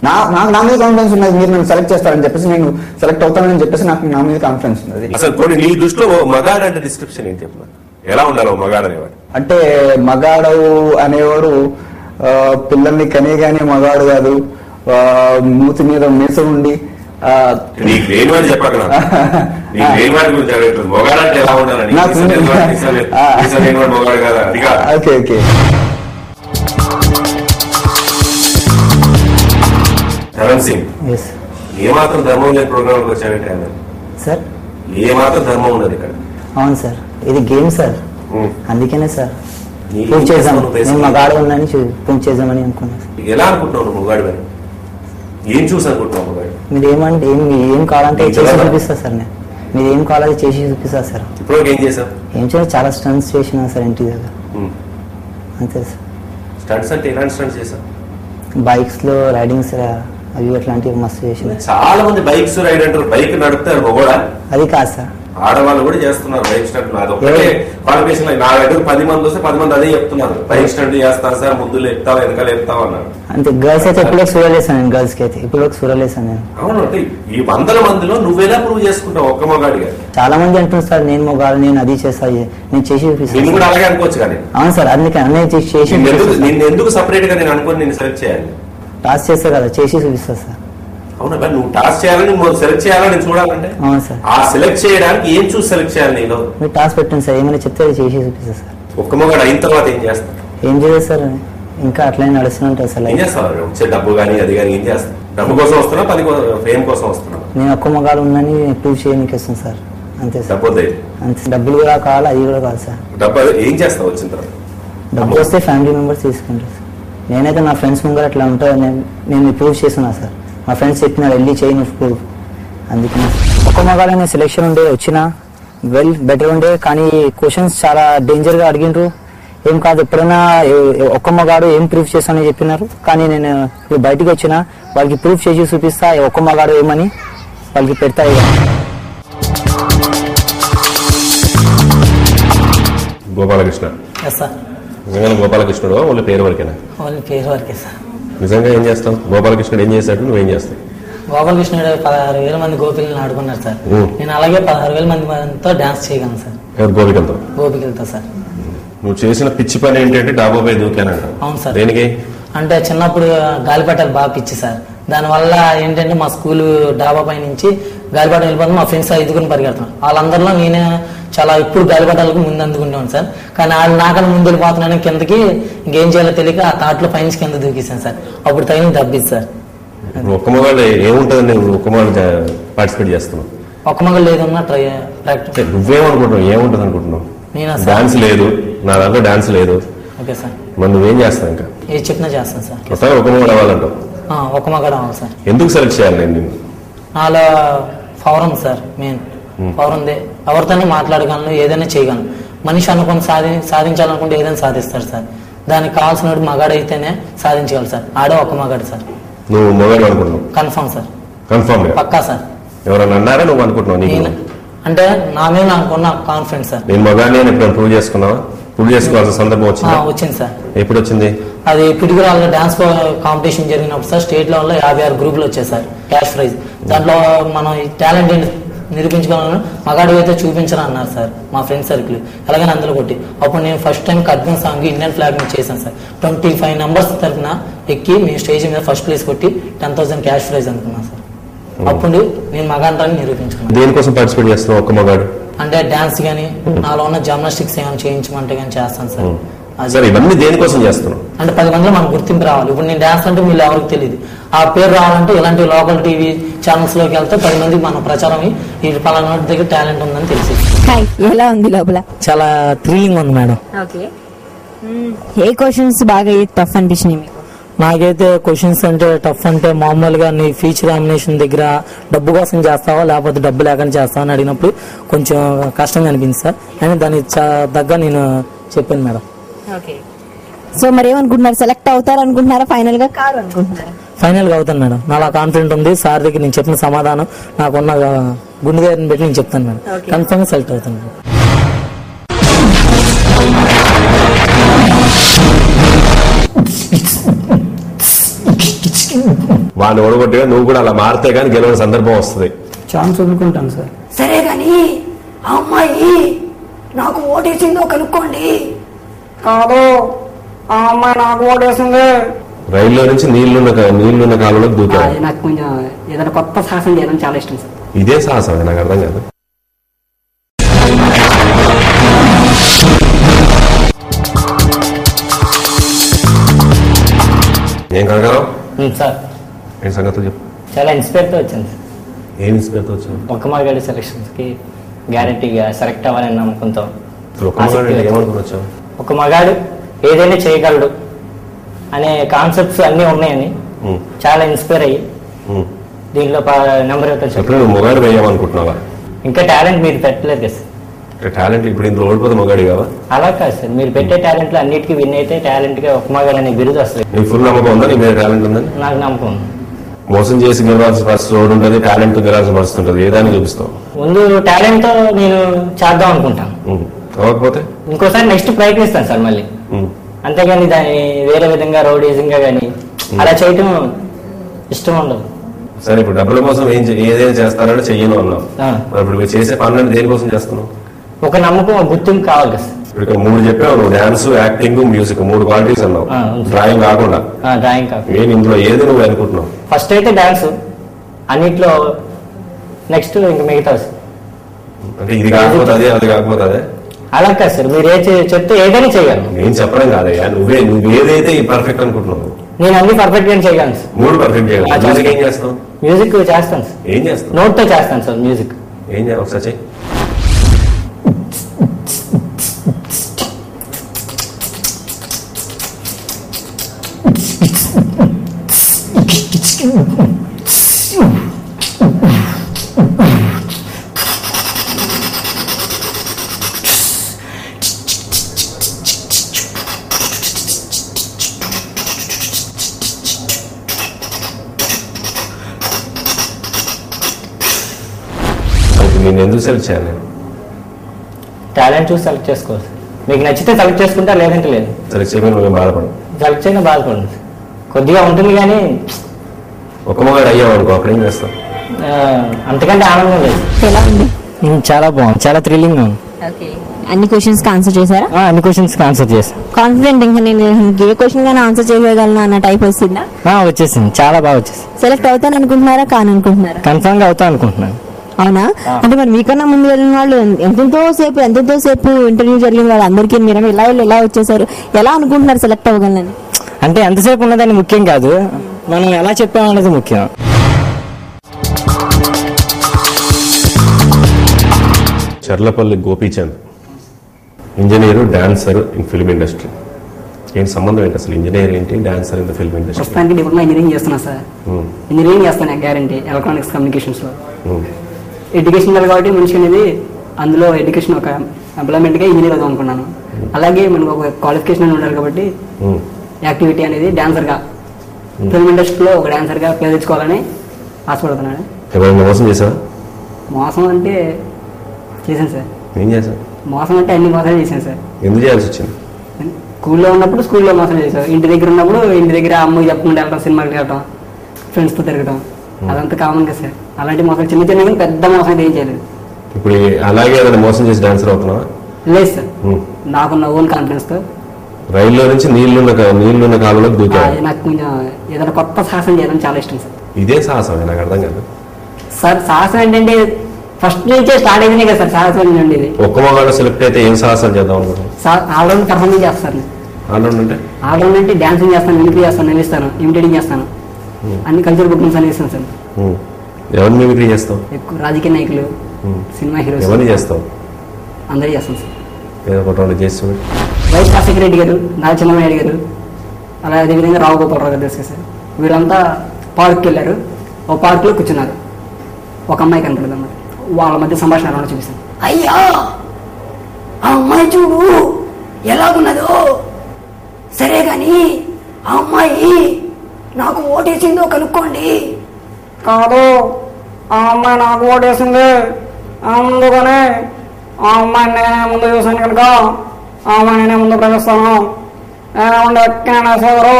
నా మీద కాన్ఫిడెన్స్ ఉన్నది, మీరు నన్ను సెలెక్ట్ చేస్తారని చెప్పేసి నేను సెలెక్ట్ అవుతానని చెప్పేసి నాకు నా మీద కాన్ఫిడెన్స్ ఉన్నది. అసలు కొన్ని నీ దృష్టిలో మగాడు అంటే డిస్క్రిప్షన్ ఏంటి చెప్పిన? ఎలా ఉండాలి మగాడు అనేవాడు? అంటే మగాడు అనేవాడు పిల్లల్ని కనే గానీ మగాడు కాదు, మూతి మీద మీస ఉండి నీకు లేని వాడు చెప్పక నీకు లేని వాడి గురించి అడుగుతుంది. మొగాడంటే ఎలా ఉండాలని లేని వాడు మొగాడు కదా అది కాదు. Okay okay. చరణ్ సింగ్, ఏమాత్రం ధర్మం లేని ప్రోగ్రామ్ వచ్చాడంటే సార్ ఏమాత్రం ధర్మం ఉన్నది ఇక్కడ? అవును సార్, ఇది గేమ్ సార్, అందుకనే సార్ ప్రూవ్ చేద్దాం, నేను మగాడు ఉన్నాను ప్రూవ్ చేద్దామని అనుకున్నాను. ఎలా అనుకుంటున్నావు నువ్వు మొగాడు అని? ఏం చూసి అనుకుంటున్నావు మొగాడు? మీరు ఏమంటే ఏం కావాలంటే చేసి చూపిస్తా సార్, నేను మీరు ఏం కావాలో చేసి చూపిస్తా సార్. ఇప్పుడు ఏం చేశావు? ఏం చేయాలి, చాలా స్టంట్స్ చేసినా సార్ ఇంటి దగ్గర. అంతే సార్. స్టంట్స్ అంటే ఎలాంటి స్టంట్స్ చేశావు? బైక్స్ లో రైడింగ్స్ అవి అట్లాంటివి మస్తు చేసిన. చాలా మంది బైక్స్ రైడ్ అంటారు, బైక్ నడుపుతారు మొగోడా? అది కాదు సార్, ఆడవాళ్ళు కూడా చేస్తున్నారు బైక్ స్టంట్. నాది ఒకటే క్వాలిఫికేషన్. నా దగ్గర 10 మంది వస్తే 10 మంది అదే చెప్తున్నారు, బైక్ స్టంట్ చేస్తాను సార్, ముందు ఎత్తావు వెనకాల ఎత్తావు అన్నారు. అంతే. గర్ల్స్ అయితే ఎప్పుడో చూడలేసాను నేను, గర్ల్స్ కి అయితే ఇప్పుడు చూడలేసాను నేను. అవును, అంటే ఈ 100 మందిలో నువ్వెలా ప్రూవ్ చేసుకుంటావు ఒక్క మొగాడిగా? చాలా మంది అంటున్నారు సార్, నేను మొగాడు, నేను అది చేస్తా, నేను చేసి చూపిస్తాను. నేను కూడా అలాగే అనుకోవచ్చు కానీ. అవును సార్, అందుకే అన్నీ చేసి నిన్ను ఎందుకు సపరేట్ గా నేను అనుకోని నేను సెలెక్ట్ చేయాలి? టాస్క్ చేస్తా కదా, చేసి చూపిస్తా సార్. అవునా, నువ్వు టాస్క్ చేయాలని నువ్వు సెలెక్ట్ చేయాలని నేను చూడాలంటే అవును సార్. ఆ సెలెక్ట్ చేయడానికి ఏం చూసి సెలెక్ట్ చేయాలి నేను? మీరు టాస్క్ పెట్టండి సార్, ఏమైనా చెప్తే చేసి చూపిస్తా సార్. ఒక్క మొగాడు అయిన తర్వాత ఏం చేస్తాను? ఏం చేయదు సార్, ఇంకా అట్లనే నడుస్తుంటారు సార్. ఏం చేస్తావు? వచ్చే డబ్బు కానీ అది కానీ ఏం చేస్తావు? డబ్బు కోసం వస్తున్నా, పని ఫేమ్ కోసం వస్తున్నా? నేను ఒక్క మగాడు ఉందని ప్రూవ్ చేయడానికి వస్తాను సార్. అంతే సార్. డబ్బు అంతే, డబ్బులు కూడా కావాలి, అది కూడా కావాలి సార్. డబ్బు ఏం చేస్తావు వచ్చిన తర్వాత? డబ్బు వస్తే ఫ్యామిలీ మెంబర్స్ తీసుకుంటారు సార్. నేనైతే నా ఫ్రెండ్స్ ముంగర అట్లా ఉంటా, నేను ప్రూవ్ చేస్తున్నా సార్. మా ఫ్రెండ్స్ చెప్పిన వెళ్ళి చేయి నువ్వు ప్రూవ్. అందుకని ఒక్క మగాడనే సెలెక్షన్ ఉండే వచ్చిన బెటర్ ఉండే, కానీ క్వశ్చన్స్ చాలా డేంజర్ గా అడిగిండ్రు. ఏం కాదు, ఎప్పుడైనా ఒక్క మగాడు ఏం ప్రూఫ్ చేస్తానని చెప్పినారు, కానీ నేను ఇప్పుడు బయటికి వచ్చిన వాళ్ళకి ప్రూఫ్ చేసి చూపిస్తా ఒక్క మగాడు ఏమని వాళ్ళకి పెడతా. గోపాలకృష్ణ నిజంగా గోపాలకృష్ణుడు వాళ్ళ పేరు వరకేనా? వాళ్ళ పేరు వరకే సార్. నిజంగా ఏం చేస్తాం? గోపాలకృష్ణుడు ఏం చేశాడు, నువ్వేం చేస్తావు? గోపాలకృష్ణుడు 16,000 మంది గోపికలను ఆడుకున్నారు సార్. నేను అలాగే 16,000 మందితో డాన్స్ చేయగలను సార్. ఎవరు? గోపికలతో? గోపికలతో సార్. నువ్వు చేసిన పిచ్చి పని ఏంటంటే డాబాపై దూకానంట. అవును సార్. దేనికి? అంటే చిన్నప్పుడు గాలిపటాలు బాగా పిచ్చి సార్. దానివల్ల ఏంటంటే మా స్కూల్ డాబా పై నుంచి గాలిపటం వెళ్ళిపోతుంది, మా ఫ్రెండ్స్ 5 పరిగెడుతున్నాను. వాళ్ళందరిలో నేనే చాలా ఇప్పుడు గాలిపటాలకు ముందు అందుకుంటాను సార్. కానీ వాళ్ళు నాకన్నా ముందు వెళ్ళిపోతున్నాను కిందకి, ఇంకేం చేయాలో తెలియక ఆ తాట్లో పైనుంచి కింద దూకేశాను సార్. అప్పుడు తగిన దబ్బిది సార్. ఒక్క మొగాళ్ళు ఏముంటుంది, నువ్వు ఒక్క మొగాళ్ళు పార్టిసిపేట్ చేస్తున్నావు? ఒక్క మొగలు లేదన్నా ప్రాక్టీస్. నువ్వేమనుకుంటున్నావు, ఏముంటుంది అనుకుంటున్నావు? డాన్స్ లేదు, నా దాంట్లో డాన్స్ లేదు. Okay sir. మరి నువ్వేం చేస్తావు? ఇంకా ఏది చెప్పినా చేస్తాను సార్. కొత్తగా ఒక మొగాడు అవ్వాలంటావు? ఒక మగాడు అవ్వాలి సార్. ఎందుకు సెలెక్ట్ చేయాలి నేను నిన్ను? నాలో పవర్ ఉంది సార్, మెయిన్ పవర్ ఉంది. ఎవరితోనే మాట్లాడగలను, ఏదైనా చేయగలను. మనిషి అనుకుని సాధించాలనుకుంటే ఏదైనా సాధిస్తారు సార్. దానికి కావాల్సిన మగాడు అయితేనే సాధించగలరు సార్. ఆడే ఒక మగాడు సార్. నువ్వు మొగాడు అనుకుంటున్నావు? Confirm sir. కన్ఫర్మ్ పక్కా సార్. ఎవరన్నా అన్నారా నువ్వు అనుకుంటున్నావు? అంటే నా మీద అనుకున్న కాన్ఫిడెన్స్ సార్. నేను మగాడిని అని ఎప్పుడు ప్రూవ్ చేసుకున్నావా? ప్రూవ్ చేసుకోవాల్సిన సందర్భం వచ్చింది? వచ్చింది సార్. ఎప్పుడు వచ్చింది? అది పిడిగురాళ్ళలో డాన్స్ కాంపిటీషన్ జరిగినప్పుడు సార్, స్టేట్ లెవెల్లో 56 గ్రూపులు వచ్చాయి సార్, క్యాష్ ప్రైజ్. దాంట్లో మనం ఈ టాలెంట్ నిరూపించుకోవాలని మగాడు అయితే చూపించరా అన్నారు సార్ మా ఫ్రెండ్ సర్కిల్. అలాగని అందులో కొట్టి అప్పుడు నేను ఫస్ట్ టైం కర్బన్ సాంగ్ ఇండియన్ ఫ్లాగ్ మీద చేశాను సార్. 25 నంబర్స్ తరఫున ఎక్కి మేము స్టేజ్ మీద ఫస్ట్ ప్లేస్ కొట్టి 10,000 క్యాష్ ప్రైజ్ అనుకున్నాను సార్. అప్పుడు నేను మగాంటాన్ని నిరూపించుకున్నాను. దేనికోసం పార్టిసిపేట్ చేస్తున్నావు ఒక్క మగాడు? అంటే డాన్స్ కానీ నాలో ఉన్న జిమ్నాస్టిక్స్ ఏమైనా చేయించమంటే కానీ చేస్తాను సార్. సార్ ఇవన్నీ దేనికోసం చేస్తున్నావు? అంటే 10 మందిలో మనకు గుర్తింపు రావాలి. ఇప్పుడు నేను డాన్స్ అంటే వీళ్ళు ఎవరికి తెలియదు, ఆ పేరు రావాలంటే ఇలాంటి లోకల్ టీవీ ఛానల్స్ లోకి వెళ్తే 10 మందికి మన ప్రచారం ఈ పలానా దగ్గర టాలెంట్ ఉందని తెలిసి. ఎలా ఉంది లోపల? చాలా థ్రిల్లింగ్ ఉంది మేడం. ఓకే, ఏ క్వశ్చన్స్ బాగా టఫ్ అనిపించినాయి మీకు? నాకైతే క్వశ్చన్స్ అంటే టఫ్ అంటే మామూలుగా నీ ఫీచర్ నామినేషన్ దగ్గర డబ్బు కోసం చేస్తావా లేకపోతే డబ్బు లేకుండా చేస్తావా అని అడిగినప్పుడు కొంచెం కష్టంగా అనిపించింది సార్. కానీ దానికి తగ్గ నేను చెప్పాను మేడం. ఓకే, సో మరి ఏమనుకుంటున్నారు, సెలెక్ట్ అవుతారు అనుకుంటున్నారా, ఫైనల్ గా కారు అనుకుంటున్నారా? ఫైనల్ గా అవుతాను మేడం. నాకు కాన్ఫిడెంట్ ఉంది. సార్ దగ్గర నేను చెప్పిన సమాధానం నాకున్న గుండె దగ్గర పెట్టి నేను చెప్తాను మేడం. కన్ఫర్మ్ గా సెలెక్ట్ అవుతాను మేడం. వాడిని ఓడగొట్టిగా నువ్వు కూడా అలా మారితే గానీ గెలవని సందర్భం వస్తుంది. ఛాన్స్ వదులుకుంటాను సార్. సరే కానీ ఆ అమ్మాయి నాకు ఓటేసిందో కనుక్కోండి. కాదు, ఆ అమ్మాయి నాకు ఓటేసింది. రైల్లో నుంచి నీళ్లున్న కాలంలోకి దూకారు. అది నాకు కొంచెం ఏదైనా కొత్త సాహసం చేయాలని చాలా ఇష్టం సార్. ఇదే సాహసం నాకు అర్థం కాదు. ఏం కనకారావు సార్ ఏం సంగతులు చెప్పు. చాలా ఇన్స్పైర్తో వచ్చాను సార్. ఏం ఇన్స్పైర్తో వచ్చాను? ఒక్క మగాడి సెలక్షన్స్కి గ్యారంటీగా సెలెక్ట్ అవ్వాలని నమ్మకంతో. ఏమనుకుని ఒక మగాడు ఏదైనా చేయగలడు అనే కాన్సెప్ట్స్ అన్నీ ఉన్నాయని చాలా ఇన్స్పైర్ అయ్యి దీంట్లో నెంబర్ చెప్పు. మొగాడు వేయమనుకుంటున్నావా? ఇంకా టాలెంట్ మీరు పెట్టలేదు కదా సార్. టాలెంట్ ఇప్పుడు ఇందులో ఓడిపోతే మొగాడి కావా? అలా కాదు సార్, మీరు పెట్టే టాలెంట్ లో అన్నిటికీ విన్ అయితే టాలెంట్ గా ఒక మగాడు అనే బిరుదు వస్తుంది. నీకు ఫుల్ నమ్మకం ఉందా నీ మీద టాలెంట్ ఉందని? నాకు నమ్మకం ఉంది. మోసం చేసి గెలవాల్సిన పరిస్థితి రోడ్డు ఉంటుంది, టాలెంట్ గెలవాల్సిన పరిస్థితి ఉంటుంది. ఏదాన్ని చూపిస్తావు? ముందు టాలెంట్ తో నేను చేద్దాం అనుకుంటాను, కాకపోతే ఇంకోసారి నెక్స్ట్ ప్రయత్నిస్తాను సార్ మళ్ళీ. అంతేగాని దాన్ని వేరే విధంగా రౌడీజింగ్ గా కానీ అలా చేయటం ఇష్టం ఉండదు. సరే ఇప్పుడు డబ్బుల కోసం ఏదైనా చేస్తారంటే చెయ్యను అన్నావు. ఇప్పుడు మీరు చేసే పనులను దేనికోసం చేస్తున్నావు? ఒక నమ్మకం, ఒక గుర్తింపు కావాలి కదా సార్. ఇప్పుడు 3 చెప్పావు నువ్వు, డాన్స్, యాక్టింగ్, మ్యూజిక్ 3 క్వాలిటీస్ అన్నావు. డ్రాయింగ్ కాకుండా డ్రాయింగ్ కాకుండా నేను ఇందులో ఏది నువ్వు అనుకుంటున్నావు? ఫస్ట్ అయితే డాన్స్, అన్నిట్లో నెక్స్ట్ ఇంకా మిగతా. అంటే ఇది కాకపోతే అదే, అది కాకపోతే అదే అలా కాదు సార్, మీరు చెప్తే ఏదైనా చేయగలను. నేను చెప్పడం కాదయ్యా, నువ్వేదైతే పర్ఫెక్ట్ అనుకుంటున్నావు. నేను అన్ని పర్ఫెక్ట్ గా చేయగలను సార్. 3 పర్ఫెక్ట్ చేయగలను. మ్యూజిక్ ఏం చేస్తావు? మ్యూజిక్ చేస్తాను సార్. ఏం చేస్తావు? నోట్ తో చేస్తాను సార్ మ్యూజిక్. ఏం చేయాలి ఒకసారి చెయ్యి. నేను ఎందుకు సెలెక్ట్ చేయాలి? టాలెంట్ చూసి సెలెక్ట్ చేసుకోవాలి సార్. మీకు నచ్చితే సెలెక్ట్ చేసుకుంటా, లేదంటే లేదు. సెలెక్ట్ చేయమని నువ్వు బాధపడు. సెలెక్ట్ చేయడం బాధపడదు, కొద్దిగా ఉంటుంది కానీ ఒక మగాడు అయ్యావు అనుకో, అప్పుడు ఏం చేస్తావు? అంతకంటే ఆనందం లేదు. ఎలా ఉంది? చాలా బాగుంది, చాలా థ్రిల్లింగ్ ఉంది. అన్ని క్వశ్చన్స్ కి ఆన్సర్ చేశారా? అన్ని క్వశ్చన్స్ కి ఆన్సర్ చేశాను. కాన్ఫిడెంట్ ఇంకా నేను ఏ క్వశ్చన్ గానీ ఆన్సర్ చేయగలను అన్న టైప్ వచ్చిందా? వచ్చేసింది, చాలా బాగా వచ్చేసింది. సెలెక్ట్ అవుతాను అనుకుంటున్నారా, కాననుకుంటున్నారా? కన్ఫర్మ్ గా అవుతా అనుకుంటున్నాను. అవునా? అంటే మరి మీకన్నా ముందు వెళ్ళిన వాళ్ళు ఎంతో సేపు ఇంటర్వ్యూ జరిగిన వాళ్ళు అందరికీ మీరు ఎలా వచ్చేసారు, ఎలా అనుకుంటున్నారు సెలెక్ట్ అవ్వగలని? అంటే ఎంతసేపు ఉన్నదని ముఖ్యం కాదు, మనం ఎలా చెప్పామన్నది ముఖ్యం. Charlapalli Gopichand, engineer, dancer in film industry. ఏంటి సంబంధం ఏంటి అసలు? ఇంజనీర్ ఏంటి, dancer in the film industry? ప్రస్తుతానికి డిప్లొమా ఇంజనీరింగ్ చేస్తున్నా సార్. ఇంజనీరింగ్ చేస్తాను గ్యారంటీ, ఎలక్ట్రానిక్స్ కమ్యూనికేషన్స్ లో. ఎడ్యుకేషన్ కాబట్టి మనిషి అనేది అందులో ఎడ్యుకేషన్ ఒక ఎంప్లాయ్మెంట్ గా ఇంజనీర్ అవుదాం అనుకున్నాను. అలాగే మనకు ఒక క్వాలిఫికేషన్ అని ఉండాలి కాబట్టి యాక్టివిటీ అనేది డాన్సర్ గా ఫిల్మ్ ఇండస్ట్రీలో ఒక డాన్సర్ గా పేరు తెచ్చుకోవాలని ఆశపడుతున్నాను. ఎవరైనా మోసం చేశావా? మోసం అంటే చేశాను సార్. ఏం చేశావు? మోసం అంటే అన్ని మోసాలు చేశాను సార్. ఎందుకు చేయాల్సి వచ్చింది? స్కూల్లో ఉన్నప్పుడు స్కూల్లో మోసం చేశాను, ఇంటి దగ్గర ఉన్నప్పుడు ఇంటి దగ్గర అమ్మకి చెప్పకుండా వెళ్ళడం, సినిమాకి వెళ్ళడం, ఫ్రెండ్స్తో తిరగడం, అదంతా కామన్ కదా సార్. అలాంటి మోసం చిన్న పెద్ద మోసం అయితే ఏం చేయలేదు. ఇప్పుడు అలాగే ఏదైనా మోసం చేసి డాన్సర్ అవుతున్నావా? లేదు సార్, నాకున్న ఓన్ కాన్ఫిడెన్స్ తో రైల్లో నుంచి నీళ్లున్న కాలంలోకి దూకారు. నాకు కొంచెం ఏదైనా కొత్త సాహసం చేయాలని చాలా ఇష్టం సార్. ఇదే సాహసం నాకు అర్థం కాదు సార్. సాహసం ఏంటంటే ఫస్ట్ నుంచే స్టార్ట్ అయిందే కదా సార్ సాహసం ఉండేది. ఒక్క మగాడు సెలెక్ట్ అయితే ఏం సాహసాలు చేద్దాం అనుకుంటున్నాను? ఆల్రౌండ్ పర్ఫార్మెన్స్ చేస్తాను. ఆల్రౌండ్ అంటే డాన్సింగ్ చేస్తాను, మిమిక్రీ చేస్తాను, నవ్విస్తాను, ఇమిటేటింగ్ చేస్తాను, అన్ని కల్చర్ ప్రోగ్రామ్స్ అని ఇస్తాను సార్. ఎవరిని మిమిక్రీ చేస్తావు? ఎక్కువ రాజకీయ నాయకులు, సినిమా హీరోస్. ఎవరిని చేస్తావు? అందరూ చేస్తాను సార్. చేస్తూ వైఎస్ రాజశేఖర రెడ్డి గారు, నారా చంద్రబాబు నాయుడు గారు, అలా అదేవిధంగా రావు గోపాలరావు గారు తెలుసు సార్. వీళ్ళంతా పార్క్కి వెళ్ళారు, ఒక పార్క్లో కూర్చున్నారు, ఒక అమ్మాయి కనపడదు అన్నమాట. వాళ్ళ మధ్య సంభాషణ అలా చూపిస్తాను. అయ్యా ఆ అమ్మాయి చూడు ఎలాగున్నదో, సరే కానీ ఆ అమ్మాయి నాకు ఓటేసిందో కనుక్కోండి. కాదు, ఆ అమ్మాయి నాకు ఓటేసింది, అందుకనే ఆ అమ్మాయిని నేనే ముందు చూసాను కనుక ఆ అమ్మాయి నేనే ముందు ప్రవేశిస్తాను. నేనేమంటే ఎక్కడైనా సోదరు,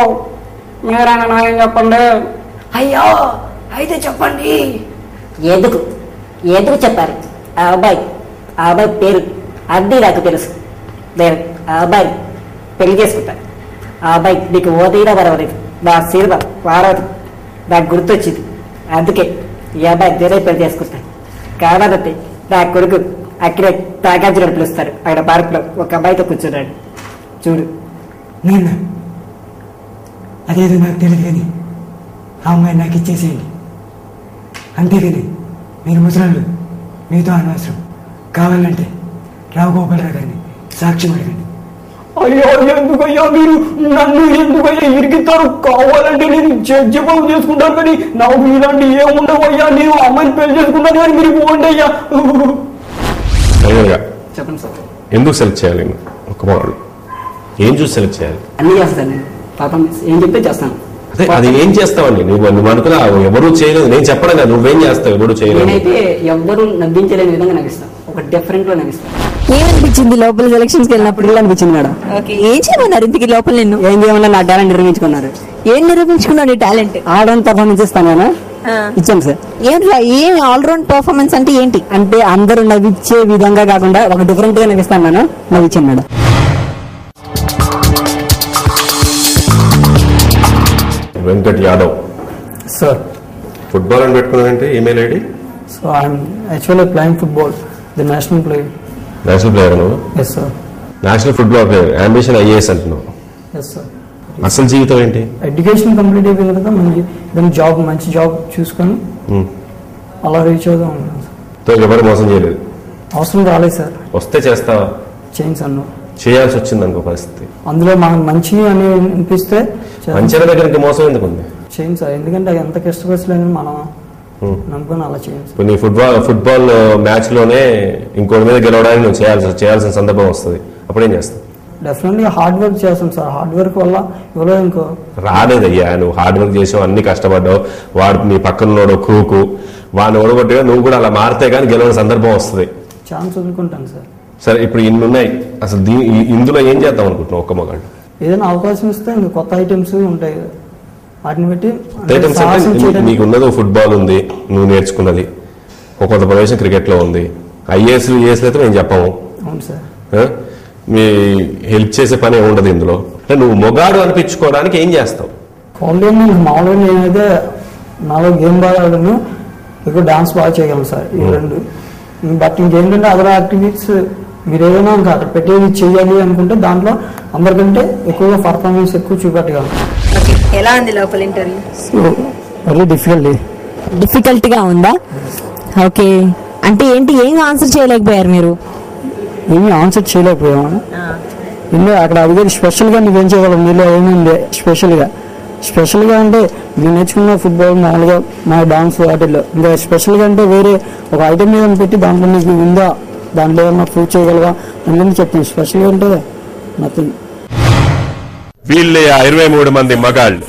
మీరైనా నాకేం చెప్పండి. అయ్యా అయితే చెప్పండి. ఎందుకు చెప్పారు? ఆ అబ్బాయి పేరు అది నాకు తెలుసు. నేను ఆ అబ్బాయి పెళ్లి చేసుకుంటాను. ఆ అబ్బాయి నీకు ఓదీరా బరవలేదు. నా సీత పార్వతి నాకు గుర్తొచ్చింది. అందుకే ఈ అబ్బాయి వేరే పెళ్లి చేసుకుంటాను. కావాలంటే నా కొడుకు అక్కడే తాగాజు పిలుస్తారు. అక్కడ పార్క్లో ఒక అబ్బాయితో కూర్చున్నాడు చూడు. నేను అదేదో నాకు తెలియదు కానీ ఆ అమ్మాయి నాకు ఇచ్చేసేయండి. అంతేగాని మీరు ముసలాళ్ళు మీతో అనవసరం. కావాలంటే రావుగోపాలరావు గారిని సాక్ష్యం అడగండి. అయ్యో ఎందుకయ్యా మీరు నన్ను ఎందుకయ్యా ఇరికిస్తారు? కావాలంటే నేను జవాబు చేసుకుంటాను కానీ నాకు ఇలాంటి ఏముండవు అయ్యా. నేను అమ్మాయిని పెళ్లి చేసుకుంటాను కానీ మీరు పోండి అయ్యా. చెప్పండి సార్. ఎందుకు సెలెక్ట్ చేయాలి ఒక్క మగాడు? ఏం చూసి సెలెక్ట్ చేయాలి? అన్ని చేస్తాను పాపం, ఏం చెప్తే చేస్తాను. అదే అది ఏం చేస్తావండి నువ్వు అనుకున్నా ఎవరు చేయలేదు. నేను చెప్పడం కదా, నువ్వేం చేస్తావు? ఎవరు చేయలేదు. నేనైతే ఎవ్వరూ నవ్వించలేని విధంగా నవ్విస్తాను. ఒక డిఫరెంట్ లో నవ్విస్తాను. ఏమనిపించింది లోపల సెలక్షన్స్ కి వెళ్ళినప్పుడు? ఇలా అనిపించింది మేడం. ఏం చేయమన్నారు ఇంతకి లోపల? నిన్ను ఏం చేయమన్నా నా టాలెంట్ నిర్మించుకున్నారు. ఏం నిరూపించుకున్నాడు టాలెంట్? ఆడౌన్ పర్ఫార్మెన్స్ ఇస్తాను ఇచ్చాను సార్. ఏం ఆల్రౌండ్ పర్ఫార్మెన్స్ అంటే ఏంటి? అంటే అందరూ నవ్వించే విధంగా కాకుండా ఒక డిఫరెంట్ గా నవ్విస్తాను నేను. నవ్వించాను madam. Venkat Yadav sir. Football అని పెట్టుకున్నానంటే email ID? So I'm actually playing football, the national player. National player నువ్వు? Yes sir. National football player, ambition IAS అంటున్నావు. Yes sir. అసలు జీవితం ఏంటి? ఎడ్యుకేషన్ కంప్లీట్ అయిపోయిన తర్వాత మనకి ఏదైనా జాబ్, మంచి జాబ్ చూసుకొని అలా రీచ్ అవుదాం అనుకున్నాను. ఎవరు మోసం చేయలేదు? అవసరం రాలేదు సార్. వస్తే చేస్తావా? చేయండి సార్. చేయాల్సి వచ్చింది అనుకో పరిస్థితి. అందులో మనకు మంచి అని అనిపిస్తే మంచి దగ్గరికి మోసం ఎందుకు ఉంది? చేయండి సార్. ఎందుకంటే ఎంత కష్టపడలేదు మనం నమ్ముకొని అలా చేయండి. ఇప్పుడు నీ ఫుట్బాల్ మ్యాచ్ లోనే ఇంకోటి మీద గెలవడానికి నువ్వు చేయాల్సిన సందర్భం వస్తుంది. అప్పుడేం చేస్తావు? డెఫినెట్లీ హార్డ్ వర్క్ చేస్తాం సార్. హార్డ్ వర్క్ వల్ల ఎవరో ఇంకో రాలేదయ్యా. నువ్వు హార్డ్ వర్క్ చేసావు, అన్ని కష్టపడ్డావు. వాడు నీ పక్కన క్రూకు వాడిని ఓడగొట్టగా నువ్వు కూడా అలా మారితే కానీ గెలవని సందర్భం వస్తుంది. ఛాన్స్ వదులుకుంటాను సార్. సరే ఇప్పుడు ఇన్ని ఉన్నాయి, అసలు ఇందులో ఏం చేద్దాం అనుకుంటున్నావు ఒక్క మగాడు? ఏదైనా అవకాశం ఇస్తే ఇంకా కొత్త ఐటమ్స్ ఉంటాయి, వాటిని బట్టి నీకు ఉన్నది ఫుట్బాల్ ఉంది, నువ్వు నేర్చుకున్నది ఒక కొత్త ప్రవేశం క్రికెట్ లో ఉంది. ఐఏఎస్ అయితే నేను చెప్పము. అవును సార్. మీ హెల్ప్ చేసే పని ఉండదు ఇందులో. అంటే నువ్వు మొగాడు అనిపించుకోవడానికి ఏం చేస్తావు? మామూలుగా నేనైతే నాలో గేమ్ బాగా ఆడను, ఎక్కువ డాన్స్ బాగా చేయగలను సార్. ఈ రెండు. బట్ ఇంకేంటంటే అదర్ యాక్టివిటీస్ మీరు ఏదైనా ఇంకా అక్కడ పెట్టేది చేయాలి అనుకుంటే దాంట్లో అందరికంటే ఎక్కువగా పర్ఫార్మెన్స్ ఎక్కువ చూపెట్టగలను. ఎలా ఉంది లోపల ఇంటర్వ్యూ? వెరీ డిఫికల్ట్ గా ఉందా? ఓకే. అంటే ఏంటి, ఏం ఆన్సర్ చేయలేకపోయారు మీరు? ఏమీ ఆన్సర్ చేయలేకపోయాము. ఇందులో అక్కడ అడిగేది స్పెషల్గా నువ్వేం చేయగలవు, మీలో ఏముంది స్పెషల్గా అంటే నేను నేర్చుకున్న ఫుట్బాల్, మామూలుగా మా డాన్స్ వాటిల్లో. ఇంకా స్పెషల్గా అంటే వేరే ఒక ఐటమ్ మీద పెట్టి దాంట్లో నీకు ఉందా, దాంట్లో ఏమన్నా ప్రూవ్ చేయగలవా అని చెప్తాను. స్పెషల్గా అంటే నథింగ్. వీళ్ళే ఆ 23 మంది మగాళ్ళు.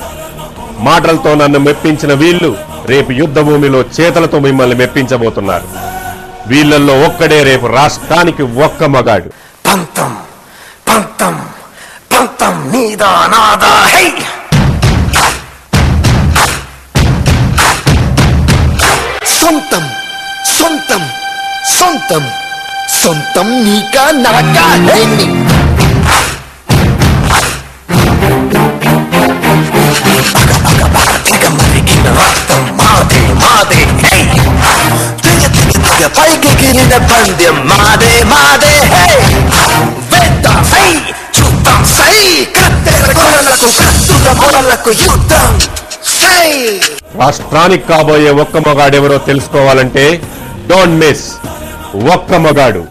మాటలతో నన్ను మెప్పించిన వీళ్ళు రేపు యుద్ధ భూమిలో చేతలతో మిమ్మల్ని మెప్పించబోతున్నారు. వీళ్ళల్లో ఒక్కడే రేపు రాష్ట్రానికి ఒక్క మగాడు. పంతం పంతం పంతం నీదా నాదా హై. సొంతం సొంతం సొంతం సొంతం నీకా నాకా హై. రక్తం మాదే మాదే హై. పైకి గిరిన పందెం మాదే మాదే హై. వేద్దాం సై, చూద్దాం సై, కత్తెర కొనలకు కత్తుల మొనలకు యుద్ధం సై. రాష్ట్రానికి కాబోయే ఒక్క మగాడెవరో తెలుసుకోవాలంటే డోంట్ మిస్ ఒక్క మగాడు.